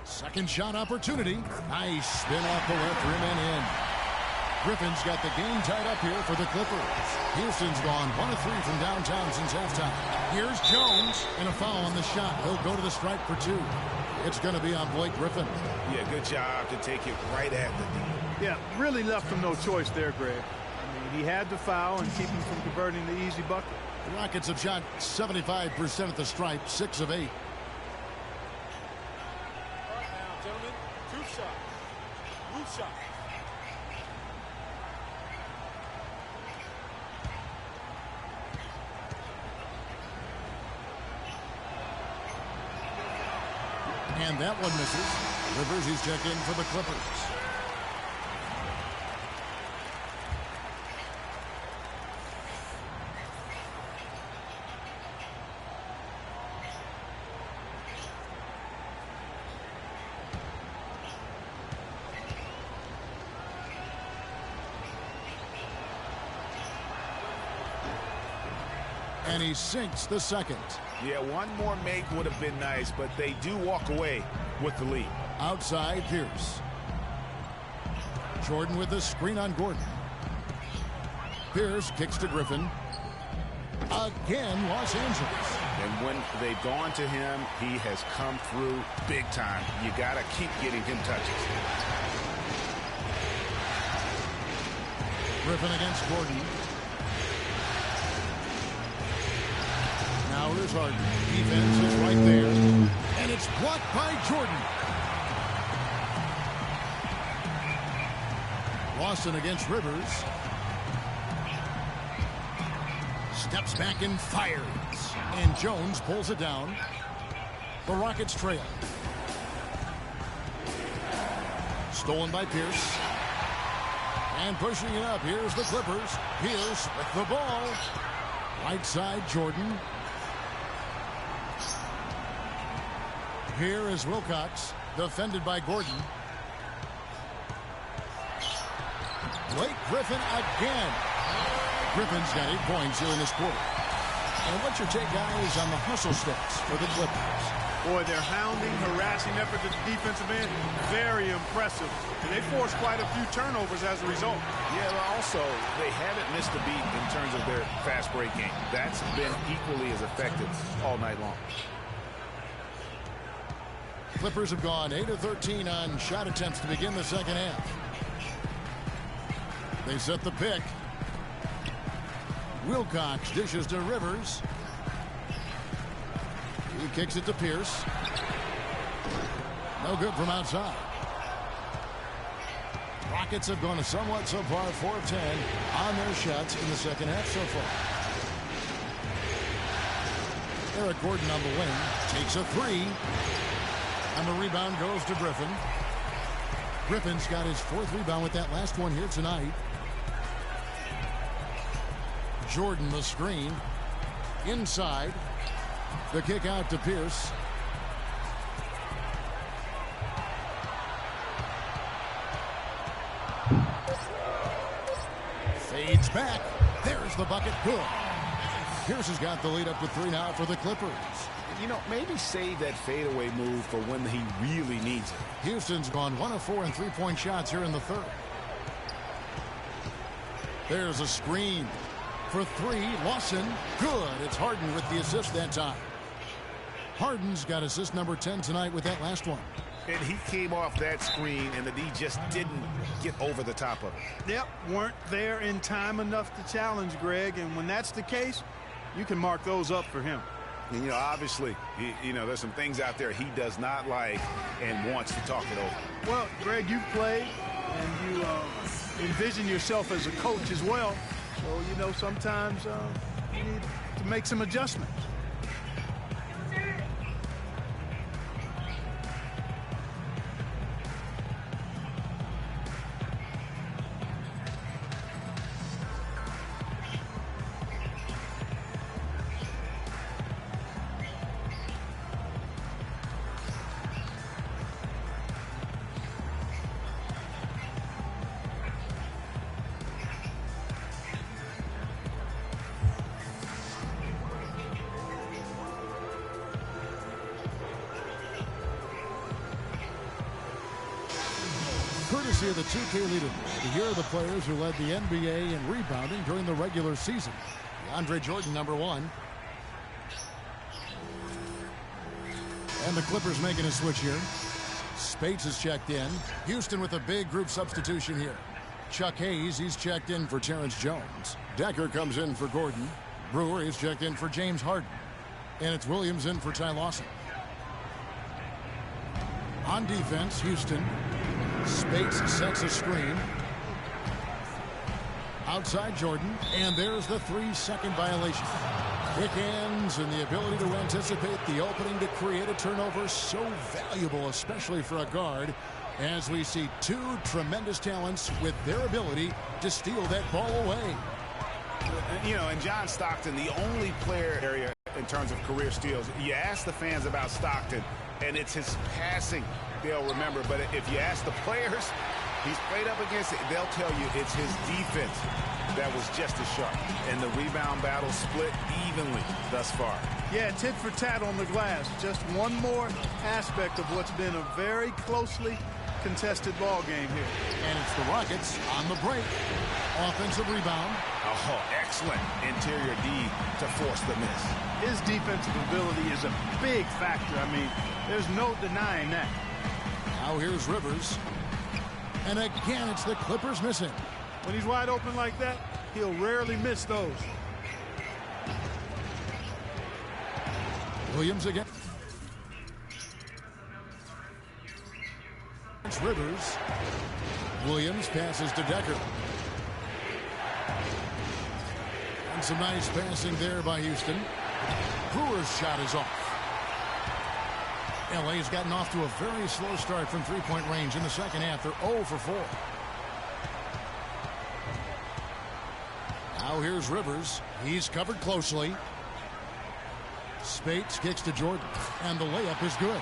Second shot opportunity. Nice spin off the left rim and in. Griffin's got the game tied up here for the Clippers. Houston's gone 1 of 3 from downtown since halftime. Here's Jones, and a foul on the shot. He'll go to the stripe for 2. It's going to be on Blake Griffin.
Yeah, good job to take it right at the D.
Yeah, really left him no choice there, Greg. I mean, he had to foul and keep him from converting the easy bucket.
The Rockets have shot 75% at the stripe, 6 of 8.
All right, now, gentlemen, 2 shots. Roof shot.
And that one misses. Rivers is checked in for the Clippers. And he sinks the second.
Yeah, one more make would have been nice, but they do walk away with the lead.
Outside Pierce. Jordan with the screen on Gordon. Pierce kicks to Griffin. Again, Los Angeles.
And when they've gone to him, he has come through big time. You got to keep getting him touches.
Griffin against Gordon. Now here's Harden. Defense is right there. And it's blocked by Jordan. Lawson against Rivers. Steps back and fires. And Jones pulls it down. The Rockets trail. Stolen by Pierce. And pushing it up. Here's the Clippers. Pierce with the ball. Right side, Jordan. Here is Wilcox, defended by Gordon. Blake Griffin again. Griffin's got 8 points here in this quarter. And what's your take, guys, on the hustle steps for the Clippers?
Boy, their hounding, harassing effort at the defensive end, very impressive. And they forced quite a few turnovers as a result.
Yeah, but also, they haven't missed a beat in terms of their fast break game. That's been equally as effective all night long.
Clippers have gone 8 of 13 on shot attempts to begin the second half. They set the pick. Wilcox dishes to Rivers. He kicks it to Pierce. No good from outside. Rockets have gone somewhat so far 4 of 10 on their shots in the second half so far. Eric Gordon on the wing takes a 3. And the rebound goes to Griffin. Griffin's got his 4th rebound with that last one here tonight. Jordan the screen. Inside. The kick out to Pierce. Fades back. There's the bucket. Good. Pierce has got the lead up with 3 now for the Clippers.
You know, maybe save that fadeaway move for when he really needs it.
Houston's gone 1 of 4 in 3-point shots here in the third. There's a screen for 3. Lawson. Good. It's Harden with the assist that time. Harden's got assist number 10 tonight with that last one.
And he came off that screen, and the D just didn't get over the top of it.
Yep, weren't there in time enough to challenge Greg. And when that's the case, you can mark those up for him.
And, you know, obviously, there's some things out there he does not like and wants to talk it over.
Well, Greg, you've played, and you envision yourself as a coach as well. So, you know, sometimes you need to make some adjustments.
courtesy of the 2K leaderboard. Here are the players who led the NBA in rebounding during the regular season. DeAndre Jordan, number 1. And the Clippers making a switch here. Spates is checked in. Houston with a big group substitution here. Chuck Hayes, he's checked in for Terrence Jones. Decker comes in for Gordon. Brewer is checked in for James Harden. And it's Williams in for Ty Lawson. On defense, Houston. Spates sets a screen. Outside Jordan. And there's the 3-second violation. Quick hands and the ability to anticipate the opening to create a turnover, so valuable, especially for a guard, as we see two tremendous talents with their ability to steal that ball away.
You know, and John Stockton, the only player area in terms of career steals. You ask the fans about Stockton, and it's his passing they'll remember. But if you ask the players he's played up against, they'll tell you it's his defense that was just as sharp. And the rebound battle split evenly thus far.
Yeah, tit for tat on the glass. Just one more aspect of what's been a very closely contested ball game here.
And it's the Rockets on the break. Offensive rebound.
Oh, excellent interior D to force the miss.
His defensive ability is a big factor. I mean, there's no denying that.
Now here's Rivers. And again, it's the Clippers missing.
When he's wide open like that, he'll rarely miss those.
Williams again. It's Rivers. Williams passes to Decker. And some nice passing there by Houston. Brewer's shot is off. LA's gotten off to a very slow start from three-point range in the second half. They're 0 for 4. Now here's Rivers. He's covered closely. Spates kicks to Jordan. And the layup is good.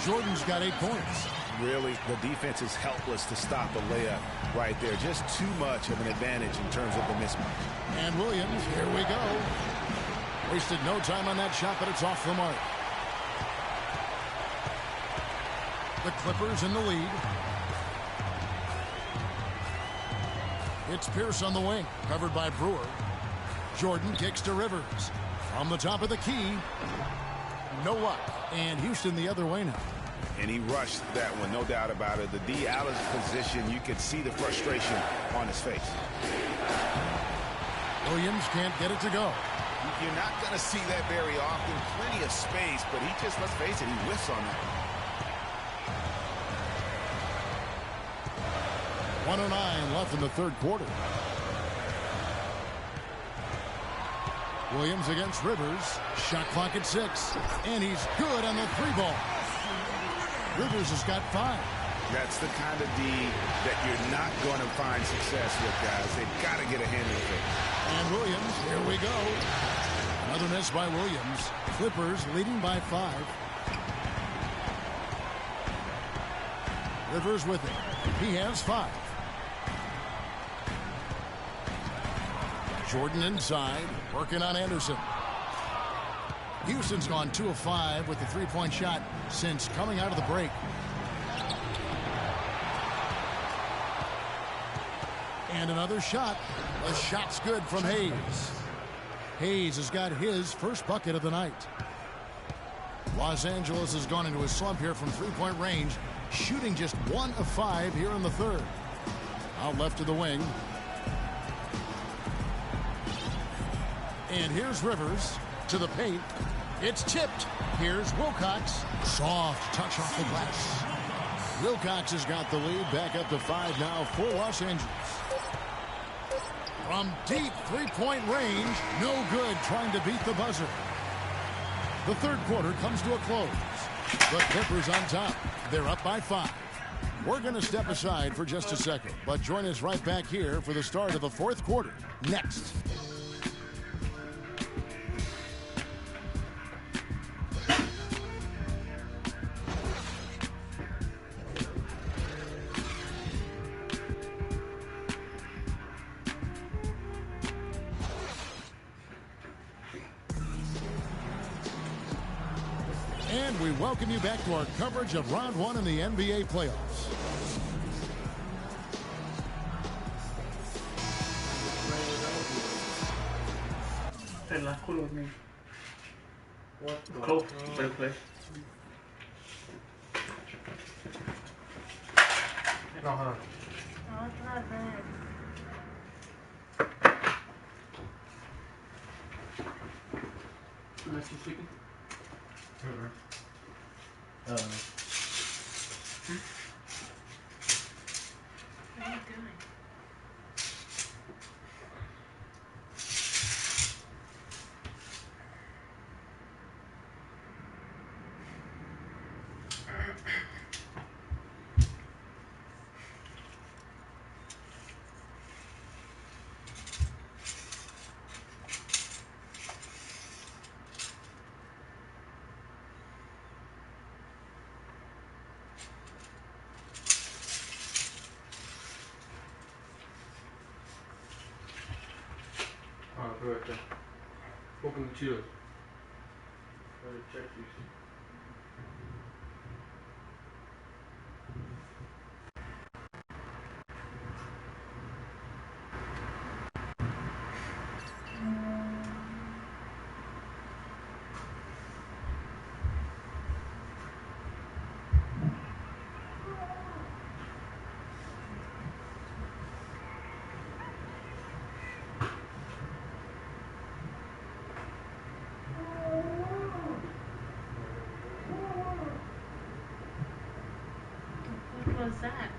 Jordan's got 8 points.
Really, the defense is helpless to stop the layup right there. Just too much of an advantage in terms of the mismatch.
And Williams, here we go. Wasted no time on that shot, but it's off the mark. The Clippers in the lead. It's Pierce on the wing, covered by Brewer. Jordan kicks to Rivers. From the top of the key. No luck. And Houston the other way now.
And he rushed that one, no doubt about it. The D out of position, you could see the frustration on his face.
Williams can't get it to go.
You're not going to see that very often. Plenty of space, but he just, let's face it, he whiffs on that.
1:09 left in the third quarter. Williams against Rivers. Shot clock at 6. And he's good on the 3-ball. Rivers has got 5.
That's the kind of D that you're not going to find success with, guys. They've got to get a handle of it.
And Williams, here we go. Another miss by Williams. Clippers leading by 5. Rivers with it. He has 5. Jordan inside, working on Anderson. Houston's gone 2 of 5 with the 3-point shot since coming out of the break. And another shot. The shot's good from Hayes. Hayes has got his first bucket of the night. Los Angeles has gone into a slump here from 3-point range, shooting just 1 of 5 here in the third. Out left to the wing. And here's Rivers to the paint. It's tipped. Here's Wilcox. Soft touch off the glass. Wilcox has got the lead back up to 5 now for Los Angeles. From deep 3-point range, no good trying to beat the buzzer. The third quarter comes to a close. The Clippers on top. They're up by 5. We're going to step aside for just a second, but join us right back here for the start of the fourth quarter next. And we welcome you back to our coverage of Round 1 in the NBA playoffs.
the last call with me. Close, better play.
No, hold on.
No, it's not bad.
Unless you're sleeping.
What are you doing?
Right there. Open the Cheetos. Check these.
What was that?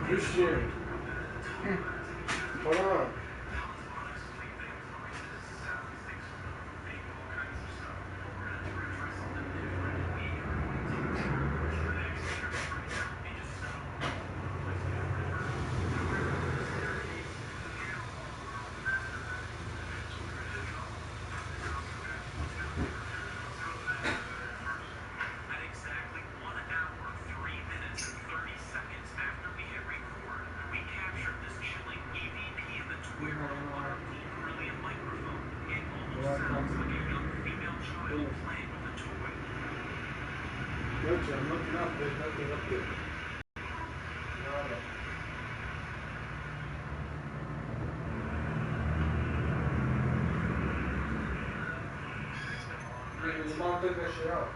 Christian. Hold on. Coach, I'm looking up. There's nothing up there. Your mom took that shit out.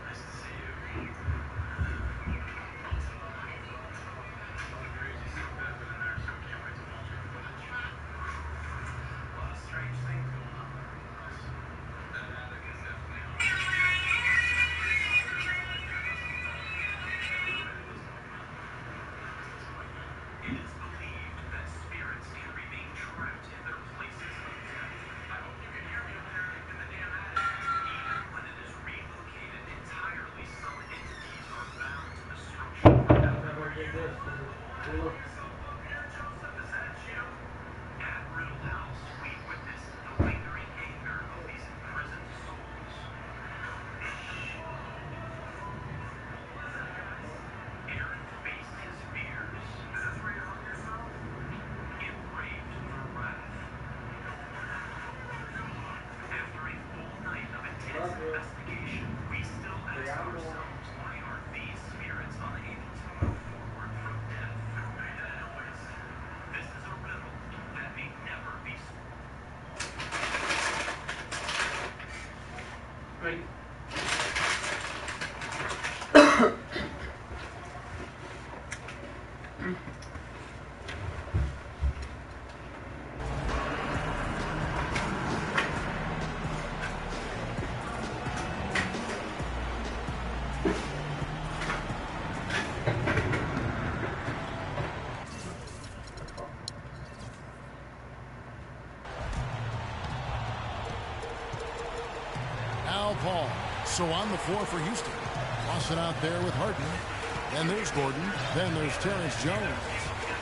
Paul. So on the floor for Houston. Toss it out there with Harden. Then there's Gordon. Then there's Terrence Jones.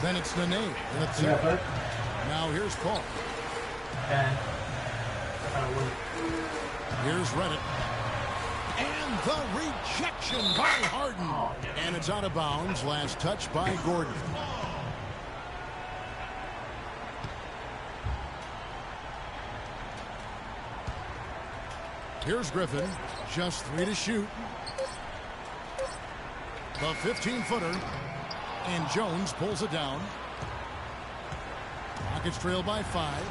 Then it's Nene. Now here's Paul. Here's Reddit. And the rejection by Harden. And it's out of bounds. Last touch by Gordon. Here's Griffin, just 3 to shoot. The 15-footer, and Jones pulls it down. Rockets trail by 5.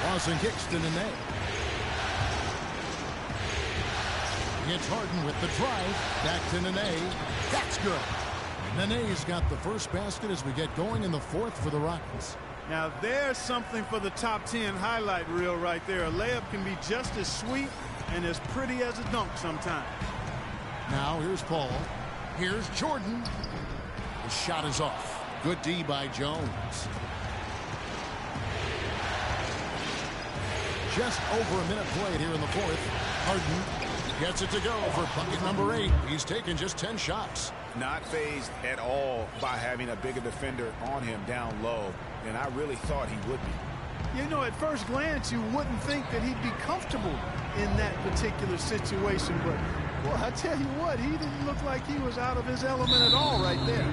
Lawson kicks to Nene. It's Harden with the drive. Back to Nene. That's good. Nene's got the first basket as we get going in the fourth for the Rockets.
Now there's something for the top 10 highlight reel right there. A layup can be just as sweet and as pretty as a dunk sometimes.
Now here's Paul. Here's Jordan. The shot is off. Good D by Jones. Just over a minute played here in the fourth. Harden gets it to go for bucket number 8. He's taken just 10 shots.
Not fazed at all by having a bigger defender on him down low. And I really thought he would be.
You know, at first glance, you wouldn't think that he'd be comfortable in that particular situation. But, well, I tell you what, he didn't look like he was out of his element at all right there.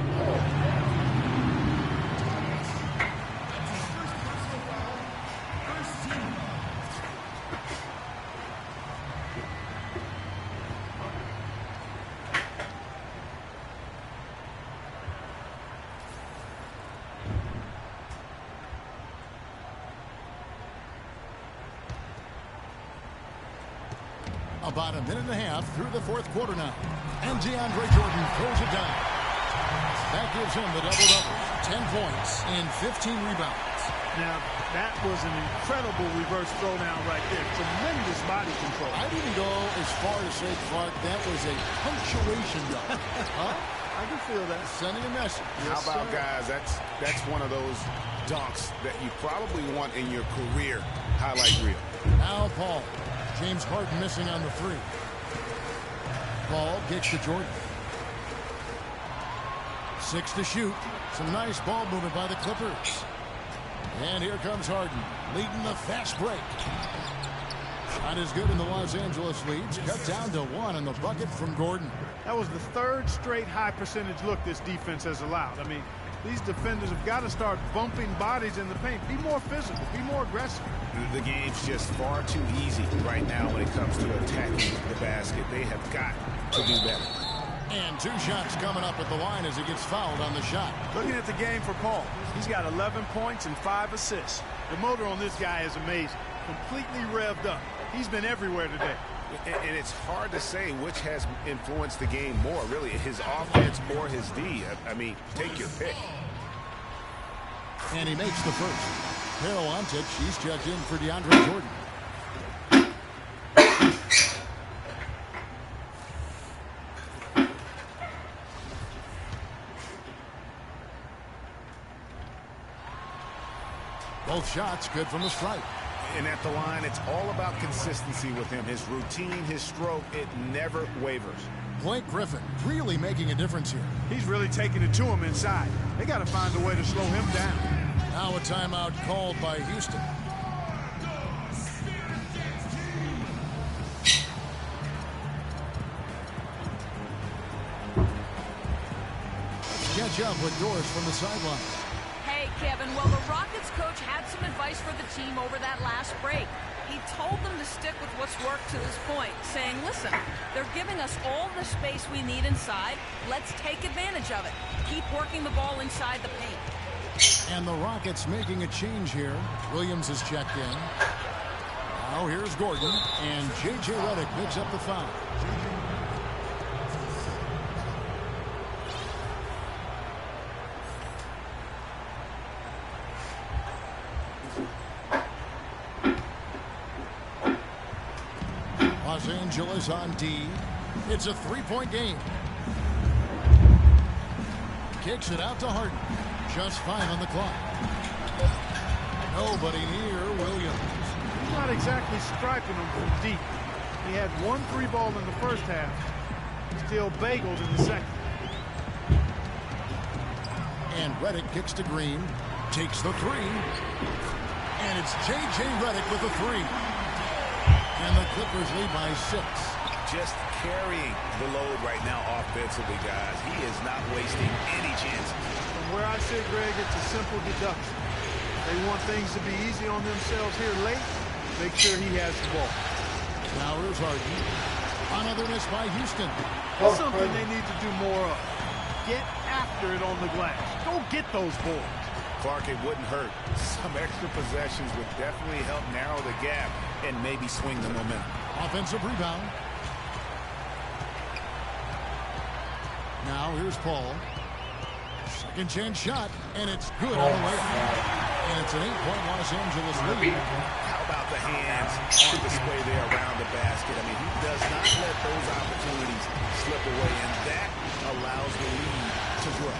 About a minute and a half through the fourth quarter now. And DeAndre Jordan throws it down. That gives him the double-double. 10 points and 15 rebounds.
Now, that was an incredible reverse throwdown right there. Tremendous body control.
I'd even go as far as say, Clark, that was a punctuation dunk. Huh?
I can feel that.
Sending a message.
How about, guys, that's one of those dunks that you probably want in your career highlight reel.
Now Paul. James Harden missing on the 3. Ball gets to Jordan. 6 to shoot. Some nice ball movement by the Clippers. And here comes Harden, leading the fast break. Shot is good in the Los Angeles leads. Cut down to 1 on the bucket from Gordon.
That was the 3rd straight high percentage look this defense has allowed. I mean, These defenders have got to start bumping bodies in the paint. Be more physical. Be more aggressive.
The game's just far too easy right now when it comes to attacking the basket. They have got to do better.
And 2 shots coming up at the line as he gets fouled on the shot.
Looking at the game for Paul, he's got 11 points and 5 assists. The motor on this guy is amazing. Completely revved up. He's been everywhere today.
And it's hard to say which has influenced the game more, really, his offense or his D. I mean, take your pick.
And he makes the first. Pero Antic, he's checked in for DeAndre Jordan. Both shots good from the stripe.
And at the line, it's all about consistency with him. His routine, his stroke, it never wavers.
Blake Griffin really making a difference here.
He's really taking it to him inside. They got to find a way to slow him down.
Now a timeout called by Houston. Let's catch up with Doris from the sideline.
Hey, Kevin, well, the Rockets coach had some advice for the team over that last break. He told them to stick with what's worked to this point, saying, listen, they're giving us all the space we need inside. Let's take advantage of it. Keep working the ball inside the paint.
And the Rockets making a change here. Williams is checked in. Now here's Gordon, and J.J. Redick picks up the foul. Los Angeles on D. It's a 3-point game. Kicks it out to Harden. Just 5 on the clock. Nobody near Williams.
He's not exactly striping them from deep. He had 1 3 ball in the first half. Still bageled in the second.
And Redick kicks to Green. Takes the 3. And it's J.J. Redick with the 3. And the Clippers lead by 6.
Just carrying the load right now offensively, guys. He is not wasting any chances.
From where I sit, Greg, it's a simple deduction. They want things to be easy on themselves here late. Make sure he has the ball.
Now here's Harden. Another miss by Houston.
That's something they need to do more of. Get after it on the glass. Go get those boards.
Clark, it wouldn't hurt. Some extra possessions would definitely help narrow the gap and maybe swing the momentum.
Offensive rebound. Now here's Paul. Second chance shot, and it's good on the way. And it's an 8-point Los Angeles lead.
How about the hands on display there around the basket? I mean, he does not let those opportunities slip away, and that allows the lead to grow.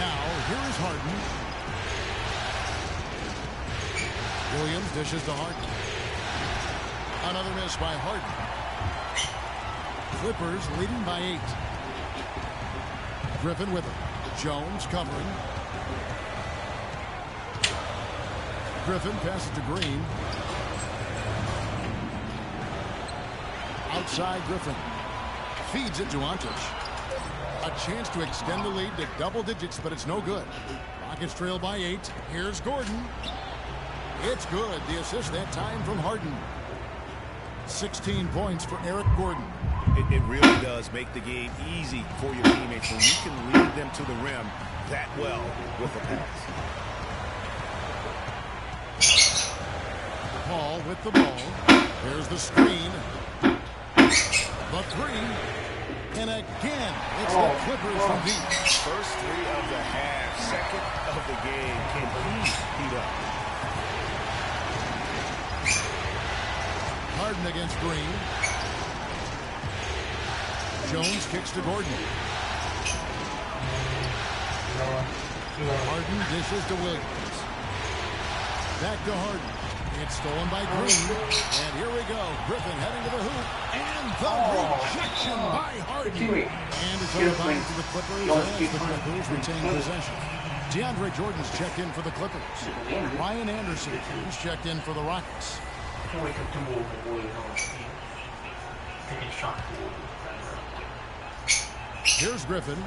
Now, here is Harden. Williams dishes to Harden. Another miss by Harden. Clippers leading by 8. Griffin with him. Jones covering. Griffin passes to Green. Outside Griffin. Feeds it to Antic. A chance to extend the lead to double digits, but it's no good. Rockets trail by 8. Here's Gordon. It's good. The assist that time from Harden. 16 points for Eric Gordon.
It really does make the game easy for your teammates when you can lead them to the rim that well with a pass.
Paul with the ball. There's the screen. The 3. And again, it's the Clippers from deep.
First 3 of the half. Second of the game. Can he heat up?
Harden against Green. Jones kicks to Gordon. Harden dishes to Williams. Back to Harden. It's stolen by Green. And here we go. Griffin heading to the hoop. And the rejection by Harden. And it's over to the Clippers as the Clippers retain possession. DeAndre Jordan's checked in for the Clippers. Ryan Anderson is checked in for the Rockets. Here's Griffin.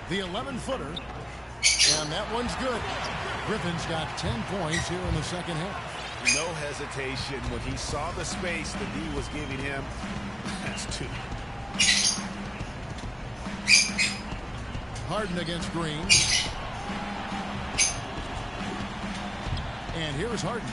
The 11-footer. And that one's good. Griffin's got 10 points here in the second half.
No hesitation when he saw the space the D was giving him. That's 2.
Harden against Green. And here's Harden.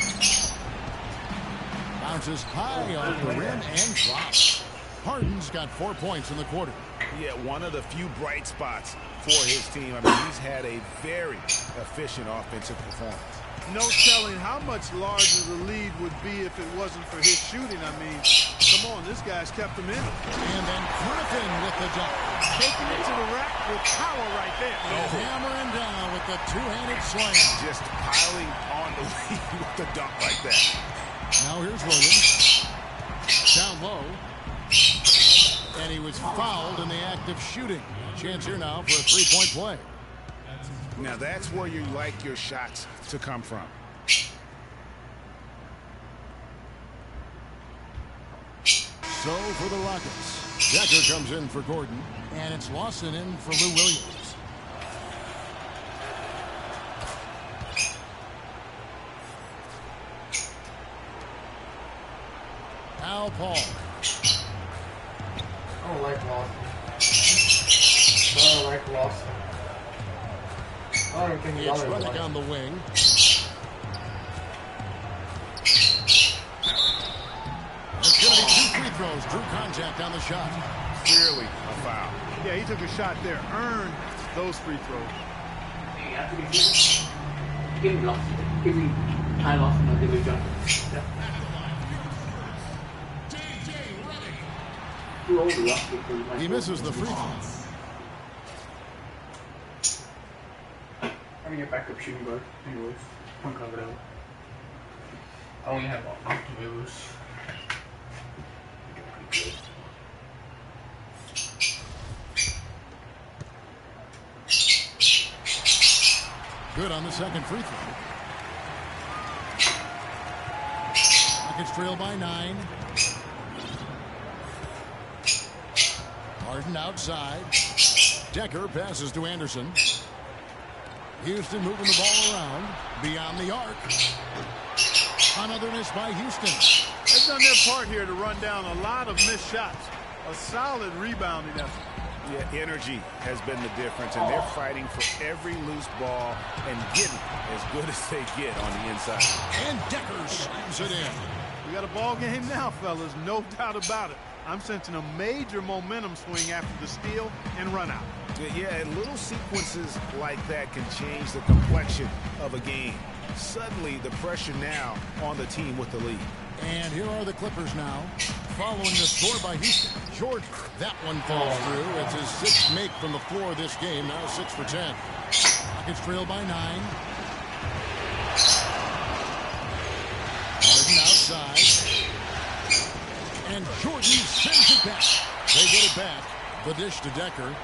Bounces high off the rim and drops. Harden's got 4 points in the quarter.
Yeah, one of the few bright spots for his team. I mean, he's had a very efficient offensive performance.
No telling how much larger the lead would be if it wasn't for his shooting. I mean, come on, this guy's kept him in.
And then Griffin with the dunk.
Taking it to the rack with power right there.
And hammering down with the two-handed slam.
Just piling on the lead with the dunk like that.
Now here's Williams. Down low. And he was fouled in the act of shooting. Chance here now for a three-point play.
Now that's where you like your shots to come from.
So for the Rockets, Decker comes in for Gordon, and it's Lawson in for Lou Williams. Al Paul.
I don't like Lawson. I don't like Lawson. I don't think
It's Redick on the wing. There's going to be 2 free throws. Drew contact on the shot.
Clearly a foul.
Yeah, he took a shot there. Earned those free throws.
Give me Lawson. Give me Ty Lawson or give me Johnson.
He misses the free throw.
I'm gonna get backup shooting guard. Anyways, I'm covered out. I only have Octavius.
Good on the second free throw. Rockets trail by 9. Harden outside. Decker passes to Anderson. Houston moving the ball around. Beyond the arc. Another miss by Houston.
They've done their part here to run down a lot of missed shots. A solid rebounding effort.
Yeah, energy has been the difference, and they're fighting for every loose ball and getting as good as they get on the inside.
And Decker slams it in.
We got a ball game now, fellas. No doubt about it. I'm sensing a major momentum swing after the steal and run out.
Yeah, and little sequences like that can change the complexion of a game. Suddenly, the pressure now on the team with the lead.
And here are the Clippers now, following the score by Houston. Jordan, that one falls through. It's his 6th make from the floor this game, now 6 for 10. Rockets trail by 9. Harden outside. And Jordan sends it back. They get it back. The dish to Decker.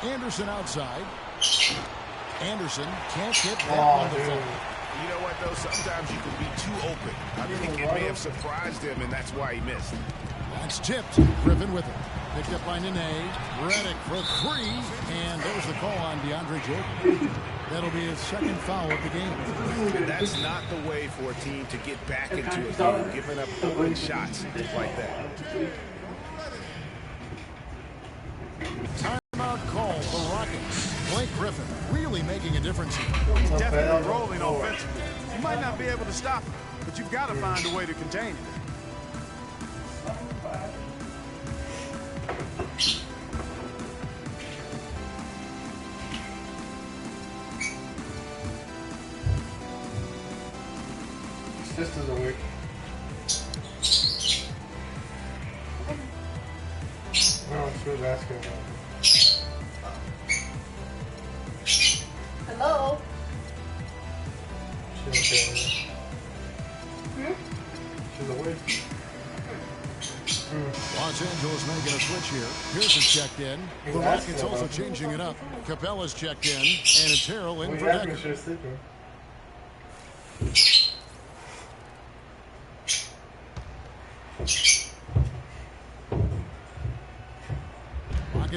Anderson outside. Anderson can't get that one to fall.
You know what, though? Sometimes you can be too open. I think it may have surprised him, and that's why he missed.
That's tipped. Griffin with it. Picked up by Nene. Redick for 3. And there's the call on DeAndre Jordan. That'll be his 2nd foul of the game.
That's not the way for a team to get back into a game, giving up open shots like that.
Timeout call for the Rockets. Blake Griffin really making a difference here.
He's definitely rolling offensively. You might not be able to stop him, but you've got to find a way to contain him.
This doesn't work. No, it's for basketball.
Hello?
She's away.
Los Angeles making a switch here. Pearson checked in. The Rockets also changing it up. Capella's checked in. And it's Harrell in for Decker.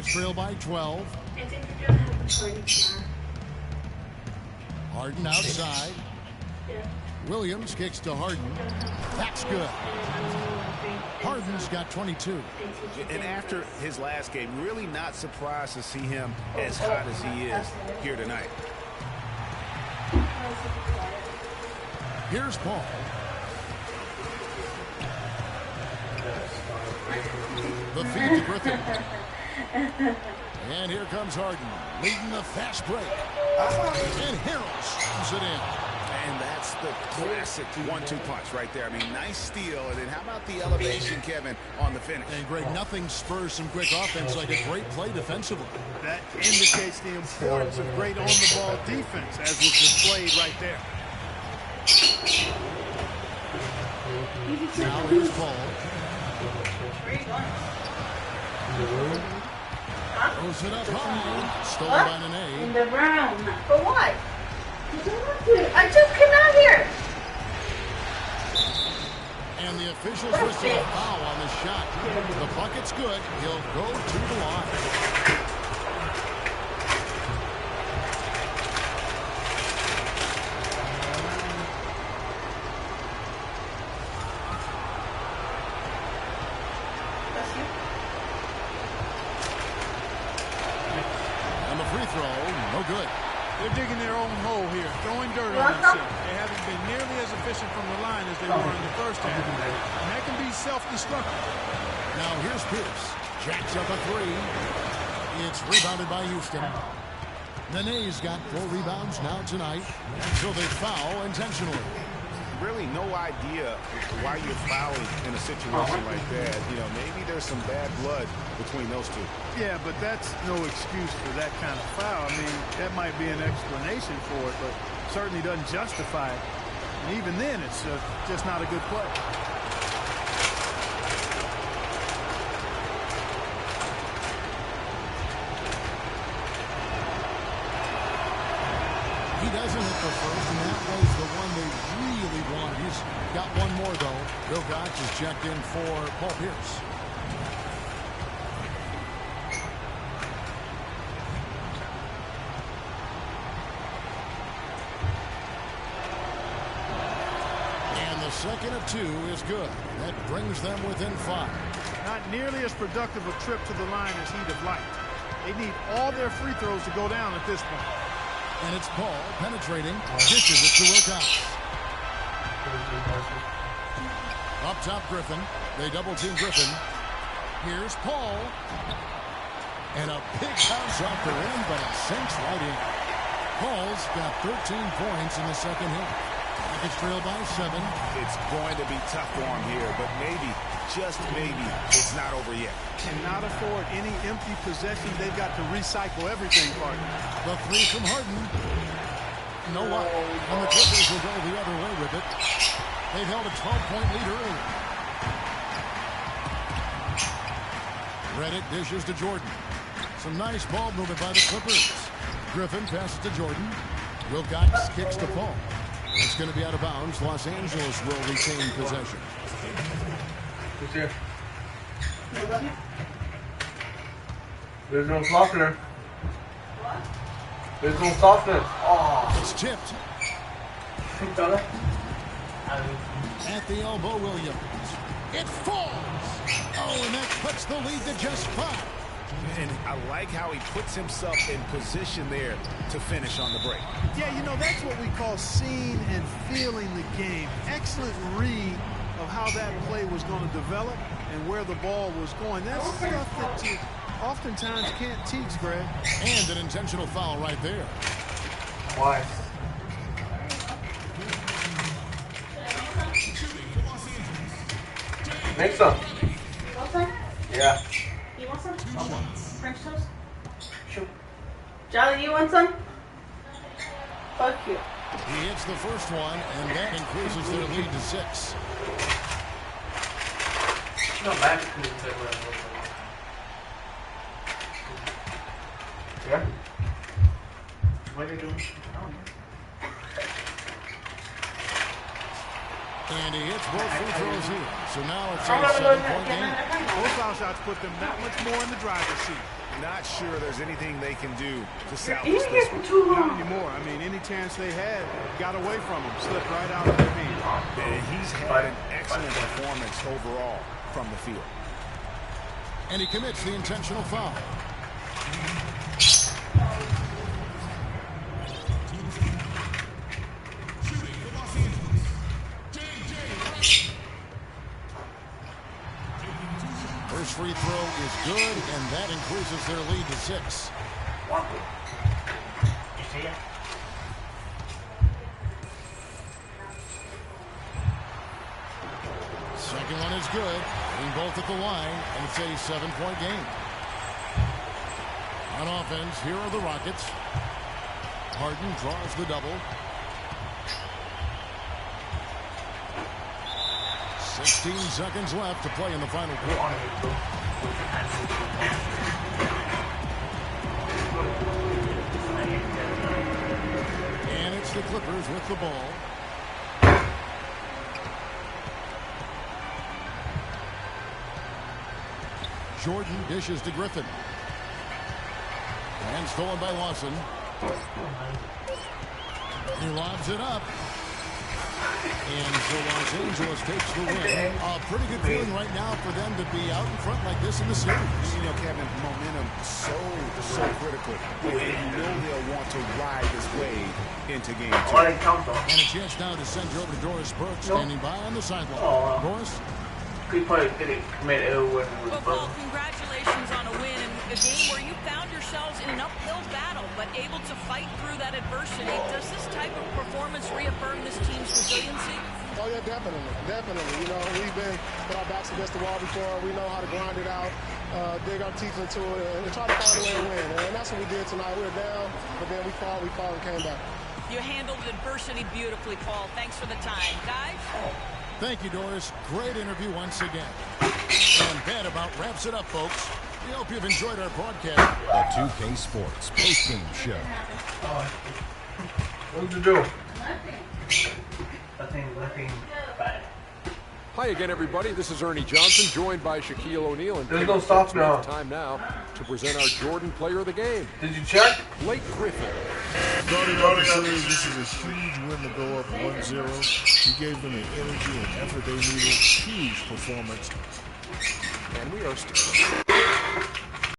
trail by 12. Harden outside. Williams kicks to Harden. That's good. Harden's got 22.
And after his last game, really not surprised to see him as hot as he is here tonight.
Here's Paul. The feed to Griffin. And here comes Harden, leading the fast break. And Harrell slams it in.
And that's the classic 1-2 punch right there. I mean, nice steal. And then how about the elevation, Kevin, on the finish?
And Greg, nothing spurs some quick offense like a great play defensively.
That indicates the importance of great on-the-ball defense, as was displayed right there.
Now here's Paul. Throws it up high. Stolen by Nene.
In the round. For what? I just came out here.
And the officials whistle a foul on the shot. The bucket's good. He'll go to the line. And the free throw, no good.
They're digging their own hole here, throwing dirt on themselves. They haven't been nearly as efficient from the line as they were in the first half. And that can be self-destructive.
Now here's Pierce. Jacks up a three. It's rebounded by Houston. Nene's got 4 rebounds now tonight. And so they foul intentionally.
Really no idea why you're fouling in a situation like that. You know, maybe there's some bad blood between those two.
Yeah, but that's no excuse for that kind of foul. I mean, that might be an explanation for it, but certainly doesn't justify it. And even then, it's just not a good play.
He doesn't hit the first, and that was the one they really wanted. He's got one more, though. Bill Gotch is checked in for Paul Pierce. And the second of 2 is good. That brings them within 5.
Not nearly as productive a trip to the line as he'd have liked. They need all their free throws to go down at this point.
And it's Paul penetrating. Dishes it to Wilcox. Up top, Griffin. They double-team Griffin. Here's Paul. And a big bounce off the rim, but it sinks right in. Paul's got 13 points in the second half. It's trailed by 7.
It's going to be tough for him here, but maybe, just maybe, it's not over yet.
Cannot afford any empty possession. They've got to recycle everything, partner.
The three from Harden. No luck. And the Clippers will go the other way with it. They've held a 12-point lead earlier. Reddick dishes to Jordan. Some nice ball movement by the Clippers. Griffin passes to Jordan. Wilcox kicks to Paul. It's going to be out of bounds. Los Angeles will retain possession.
Who's here? There's no softener. What? There's no softener. Oh.
It's tipped. At the elbow, Williams. It falls. Oh, and that cuts the lead to just 5.
And I like how he puts himself in position there to finish on the break.
Yeah, you know, that's what we call seeing and feeling the game. Excellent read of how that play was going to develop and where the ball was going. That's stuff that you oftentimes can't teach, Greg.
And an intentional foul right there.
Why? Make some.
You want some?
Yeah.
You want some? French toast? Sure. Jolly, you want some? Fuck you.
He hits the first one, and that increases their lead to 6.
No, Max couldn't say what I was. Yeah? What are you doing?
And he hits both free throws here. So now it's a 7-point game.
Both foul shots put them that much more in the driver's seat.
Not sure there's anything they can do to salvage this one.
Not anymore. I mean, any chance they had got away from him, slipped right out of their hands.
And he's had an excellent performance overall from the field.
And he commits the intentional foul. First free throw is good, and that increases their lead to 6.
You see it?
Second one is good. Being both at the line, and it's a 7-point game. On offense, here are the Rockets. Harden draws the double. 16 seconds left to play in the final quarter. And it's the Clippers with the ball. Jordan dishes to Griffin. And stolen by Lawson. He lobs it up. And so Los Angeles takes the win. A pretty good feeling right now for them to be out in front like this in the series.
You know, Kevin, momentum so critical. And you know they'll want to ride this wave into game 2.
And a chance now to send you over to Doris Burke, standing by on the sideline. Doris?
Well,
Paul, congratulations on a win in a game where you found yourselves in an uphill battle, but able to fight through that adversity. Does this type of performance reaffirm this team's resiliency?
Oh, yeah, definitely. Definitely. You know, we've been with our backs against the wall before. We know how to grind it out, dig our teeth into it, and try to find a way to win. And that's what we did tonight. We were down, but then we fought, and came back.
You handled adversity beautifully, Paul. Thanks for the time. Guys?
Thank you, Doris. Great interview once again. And that about wraps it up, folks. We hope you've enjoyed our broadcast.
The 2K Sports postgame show.
What did you do? Nothing bad.
Hi again, everybody. This is Ernie Johnson, joined by Shaquille O'Neal. And
there's no stop now.
Time now to present our Jordan Player of the Game.
Did you check?
Blake Griffin.
Starting out the series, this is a huge win to go up 1-0. He gave them the energy and effort they needed. Huge performance.
And we are still...